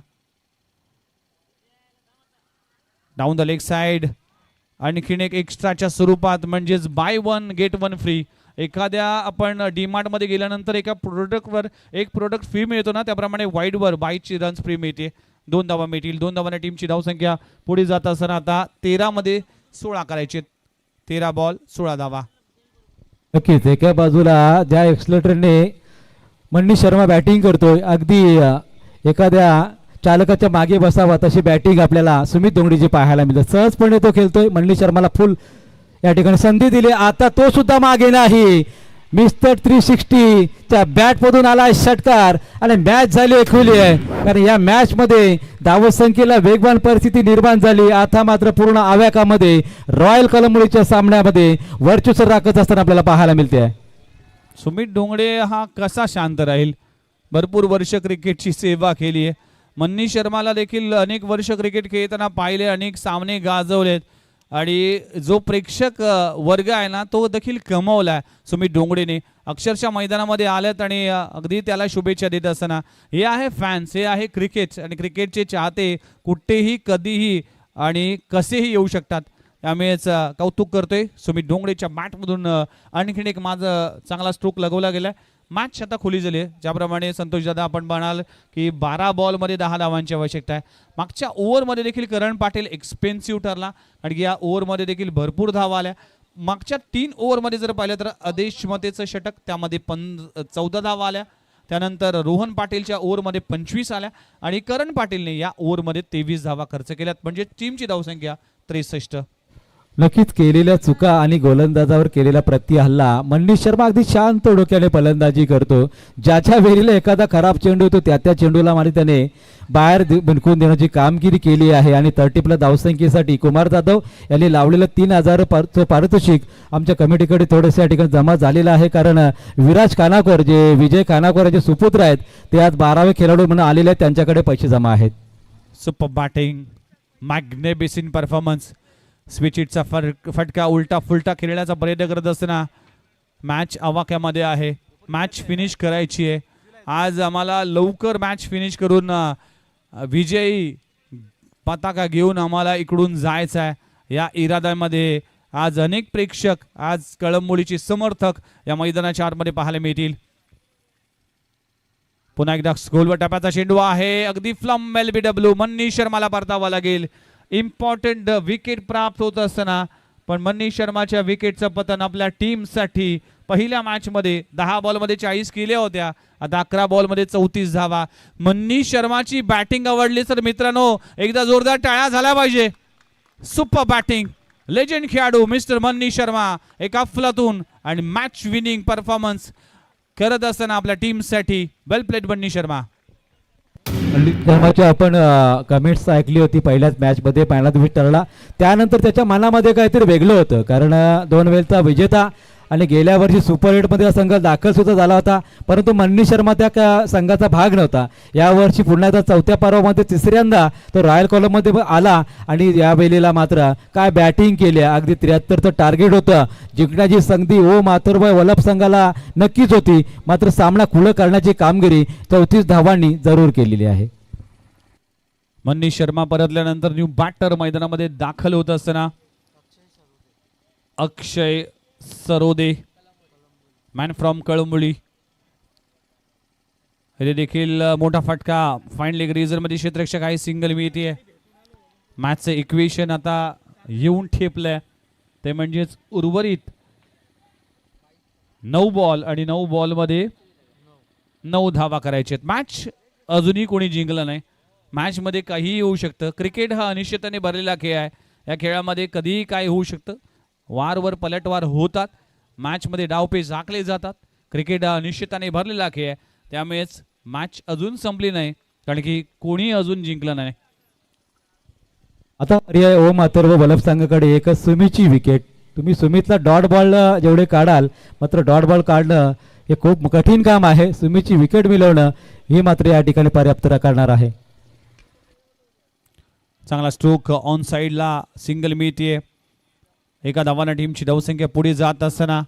डाऊन द लेग साइड आणखीन एक एक्स्ट्राच्या स्वरूपात, म्हणजेच बाय 1 गेट 1 फ्री. एखाद्या आपण डीमार्ट मध्ये गेल्यानंतर एका प्रोडक्टवर एक प्रोडक्ट फ्री मिळतो ना, त्याप्रमाणे वाईडवर बायची रन्स फ्री मिळते. 2 धावा मिळतील. 2 धावांना टीमची धावसंख्या पुढे जात असताना आता 13 मध्ये 16 करायचे. 13 बॉल 16 धावा. नक्कीच एका बाजूला ज्या एक्सलेटरने मनीष शर्मा बॅटिंग करतोय, अगदी एखाद्या चालकाच्या मागे बसावा तशी बॅटिंग आपल्याला सुमित धोंगडेची पाहायला मिळते. सहजपणे तो खेळतोय. मनीष शर्माला फुल या ठिकाणी संधी दिली. आता तो सुद्धा मागे नाही. मिस्टर 360 च्या बॅट मधून आला षटकार आणि मॅच झाली खुली आहे. कारण या मॅच मध्ये धावसंख्येला वेगवान परिस्थिती निर्माण झाली. आता मात्र पूर्ण आव्याकामध्ये रॉयल कलंबोलीच्या सामन्यामध्ये वर्चस्व राखत असताना आपल्याला पाहायला मिळते आहे. सुमित डोंगडे हा कसा शांत राहील. भरपूर वर्ष क्रिकेटची सेवा केली आहे. मन्नी शर्माला देखील अनेक वर्ष क्रिकेट खेळताना पाहिले, अनेक सामने गाजवलेत आणि जो प्रेक्षक वर्ग आहे ना तो देखील कमवला सुमित डोंगडेने. अक्षरशः मैदानामध्ये आलेत आणि अगदी त्याला शुभेच्छा देत असताना हे आहे फॅन्स, हे आहे क्रिकेट आणि क्रिकेटचे चाहते कुठेही कधीही आणि कसेही येऊ शकतात. त्यामुळेच कौतुक करतोय सुमित डोंगडेच्या बॅटमधून. आणखीन एक माझं चांगला स्ट्रोक लगवला गेलाय. मॅच आता खुली झाली आहे. ज्याप्रमाणे संतोष दादा आपण म्हणाल की 12 बॉलमध्ये 10 धावांची आवश्यकता आहे. मागच्या ओव्हरमध्ये देखील करण पाटील एक्सपेन्सिव्ह ठरला आणि या ओव्हरमध्ये देखील भरपूर धावा आल्या. मागच्या 3 ओव्हरमध्ये जर पाहिलं तर आदेश मतेचं षटक, त्यामध्ये 14 धावा आल्या. त्यानंतर रोहन पाटीलच्या ओव्हरमध्ये 25 आल्या आणि करण पाटीलने या ओव्हरमध्ये 23 धावा खर्च केल्यात. म्हणजे टीमची धावसंख्या 63. नक्कीच केलेल्या चुका आणि गोलंदाजावर केलेला प्रतिहल्ला. मनीष शर्मा अगदी शांत डोक्याने फलंदाजी करतो. ज्याच्या वेळेला एखादा खराब चेंडू होतो त्या चेंडूला माने त्याने बाहेर भिनकून देण्याची कामगिरी केली आहे. आणि 30 धावसंख्येसाठी कुमार जाधव यांनी लावलेलं 3000 पारितोषिक आमच्या कमिटीकडे थोडंसं या ठिकाणी जमा झालेलं आहे. कारण विराज खानाकोर जे विजय खानाकोर यांचे सुपुत्र आहेत ते आज 12वे खेळाडू म्हणून आलेले आहेत, त्यांच्याकडे पैसे जमा आहेत. Super batting, magnificent performance. स्विचिटचा फटका उलटा फुलटा खेळण्याचा प्रयत्न करत असताना मॅच आवाक्यामध्ये आहे. मॅच फिनिश करायची आहे. आज आम्हाला लवकर मॅच फिनिश करून विजयी पताका घेऊन आम्हाला इकडून जायचं आहे. या इराद्यामध्ये आज अनेक प्रेक्षक, आज कळंबोलीचे समर्थक या मैदानाच्या आतमध्ये पाहायला मिळतील. पुन्हा एकदा गोलवर टप्प्याचा चेंडू आहे. अगदी फ्लम LBW. मनीष शर्माला परतावा लागेल. इम्पॉर्टंट विकेट प्राप्त होत असताना पण मनीष शर्माच्या विकेटचं पतन आपल्या टीमसाठी. पहिल्या मॅचमध्ये 10 बॉलमध्ये 40 केल्या होत्या, आता 11 बॉलमध्ये 34 धावा. मनीष शर्माची बॅटिंग आवडली तर मित्रांनो एकदा जोरदार टाळ्या झाल्या पाहिजे. सुपर बॅटिंग, लेजंड खेळाडू मिस्टर मनीष शर्मा एक अफलातून आणि मॅच विनिंग परफॉर्मन्स करत असताना आपल्या टीमसाठी. वेल प्लेड मनीष शर्मा. शर्माची आपण कमेंट्स ऐकली होती पहिल्याच मॅचमध्ये, पहिला दिवस ठरला. त्यानंतर त्याच्या मनामध्ये काहीतरी वेगळं होतं, कारण 2 वेळचा विजेता आणि गेल्या वर्षी सुपर 8मध्ये संघ दाखल सुद्धा झाला होता, परंतु मनीष शर्मा त्या संघाचा भाग नव्हता. यावर्षी पुन्हा एकदा 4थ्या पर्वामध्ये 3ऱ्यांदा तो रॉयल कॉलममध्ये आला आणि या वेळेला मात्र काय बॅटिंग केली. अगदी 73चं टार्गेट होतं. जिंकण्याची संधी माथुरबाई वल्लभ संघाला नक्कीच होती, मात्र सामना खुलं करण्याची कामगिरी 34 धावांनी जरूर केलेली आहे. मनीष शर्मा परतल्यानंतर न्यू बॅटर मैदानामध्ये दाखल होत असताना अक्षय सरोदे, मॅन फ्रॉम कळंबोली, हे देखील मोठा फटका. फाईन लेग रिझनमध्ये क्षेत्ररक्षक आहे, सिंगल मिळते. मॅचचं इक्वेशन आता येऊन ठेपलंय, ते म्हणजेच उर्वरित 9 बॉल आणि 9 बॉलमध्ये 9 धावा करायचे. मॅच अजूनही कोणी जिंकलं नाही. मॅचमध्ये काहीही येऊ शकतं. क्रिकेट हा अनिश्चिततेने भरलेला खेळ आहे. या खेळामध्ये कधीही काय होऊ शकतं. वारवर पलटवार होतात. मॅचमध्ये डावपेच झाकले जातात. क्रिकेट हा अनिश्चिततेने भरलेला खेळ आहे. त्यामुळेच मॅच अजून संपली नाही, कारण की कोणी अजून जिंकलं नाही. आता पर्याय माथुर वल्लभ संघाकडे एकच सुमीची विकेट. तुम्ही सुमितला डॉट बॉल जेवढे काढाल, मात्र डॉट बॉल काढणं हे खूप कठीण काम आहे. सुमीची विकेट मिळवणं ही मात्र या ठिकाणी पर्याप्त करणार आहे. चांगला स्ट्रोक ऑन साईडला, सिंगल मिळते. एका धावाने टीमची धावसंख्या पुढे जात असताना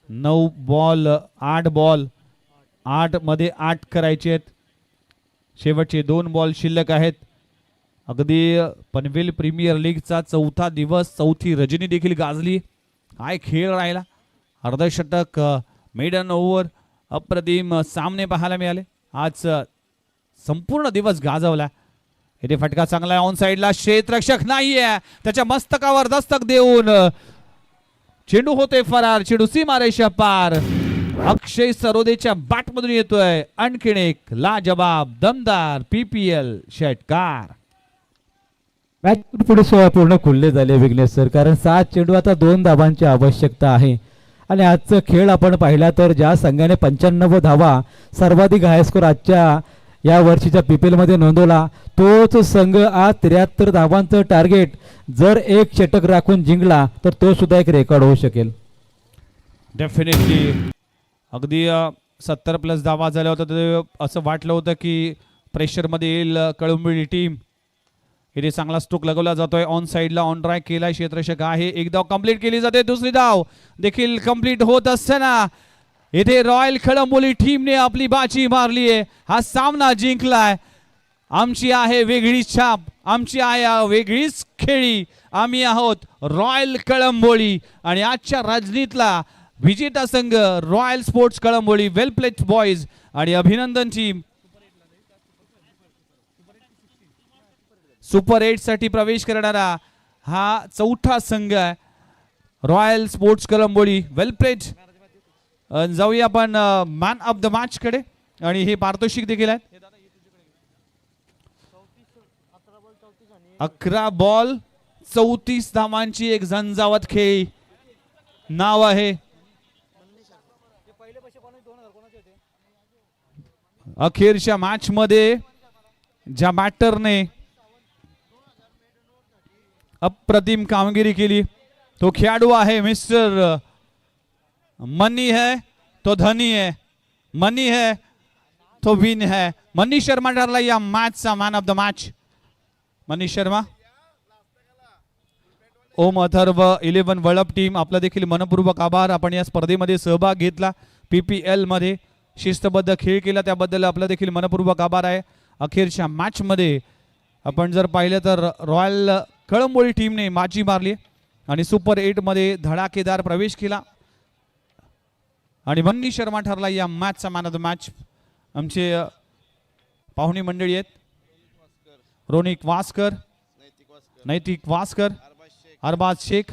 9 बॉल 8 बॉल 8 मध्ये 8 करायचे आहेत. शेवटचे 2 बॉल शिल्लक आहेत. अगदी पनवेल प्रीमियर लीगचा 4था दिवस, 4थी रजनी देखील गाजली. काय खेळ राहिला. अर्धशतक, मेडन ओव्हर, अप्रतिम सामने पाहायला मिळाले. आज संपूर्ण दिवस गाजवला. इथे फटका चांगला आहे ऑन साइडला. क्षेत्ररक्षक नाहीये, त्याच्या मस्तकावर दस्तक देऊन चेंडू होते फरार. चेंडू सीमारेषा पार. अक्षय सरोदेच्या बॅटमधून येतोय आणखीन एक लाजवाब दमदार PPL षटकार. मॅच पुढे पूर्ण खुल्ले झाले विघ्नेश सर, कारण 7 चेंडू आता 2 धावांची आवश्यकता आहे. आणि आजचा खेळ आपण पाहिला तर ज्या संघाने 95 धावा सर्वाधिक हाय स्कोर आजच्या या वर्षीच्या PPL मध्ये नोंदवला, तोच संघ आज 73 धावांचं टार्गेट जर एक षटक राखून जिंकला तर तो सुद्धा एक रेकॉर्ड होऊ शकेल. डेफिनेटली अगदी 70+ धावा झाल्या होत्या. ते असं वाटलं होतं की प्रेशरमध्ये येईल कळंबोली टीम. इथे चांगला स्ट्रोक लगवला जातोय. ऑन साईडला ऑन ट्राय केलाय क्षेत्ररक्षक आहे. एक धाव कंप्लीट केली जाते. दुसरी धाव देखील कंप्लीट होत असताना इथे रॉयल कळंबोली टीमने आपली बाजी मारली आहे. हा सामना जिंकलाय. आमची आहे वेगळी छाप, आमची आहे वेगळीच खेळी. आम्ही आहोत रॉयल कळंबोली आणि आजच्या राजनीतला विजेता संघ रॉयल स्पोर्ट्स कळंबोली. वेल प्लेड बॉईज आणि अभिनंदन टीम. सुपर 8 साठी प्रवेश करणारा हा चौथा संघ आहे रॉयल स्पोर्ट्स कळंबोली. वेल प्लेड. जाऊया आपण मॅन ऑफ द मॅच कडे आणि हे पारितोषिक देखील आहेत. 11 बॉल 34 धावांची एक झंझावत खेळी. नाव आहे अखेरच्या मॅच मध्ये ज्या बॅटरने अप्रतिम कामगिरी केली तो खेळाडू आहे मिस्टर मनी है तो धनी है, मनी है तो विन है. मनीष शर्मा ठरला या मॅचचा man of the match. Manish Sharma. Om Atharva 11 Valap team आपला देखील मनपूर्वक आभार. आपण या स्पर्धेमध्ये सहभाग घेतला. PPL मध्ये शिस्तबद्ध खेळ केला त्याबद्दल आपला देखील मनपूर्वक आभार आहे. अखेरच्या मॅच मध्ये आपण जर पाहिलं तर रॉयल कळंबोली टीमने बाजी मारली आणि सुपर 8 मध्ये धडाकेदार प्रवेश केला आणि मनीष शर्मा ठरला या मॅचचा मॅन ऑफ द मॅच. आमचे पाहुणी मंडळी आहेत रोनिक वास्कर, नैतिक वास्कर, अरबाज शेख,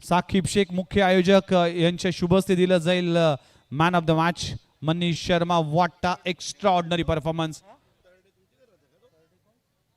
साकिब शेख मुख्य आयोजक यांच्या शुभ हस्ते दिलं जाईल man of the match. Manish Sharma, what a extra ordinary performance.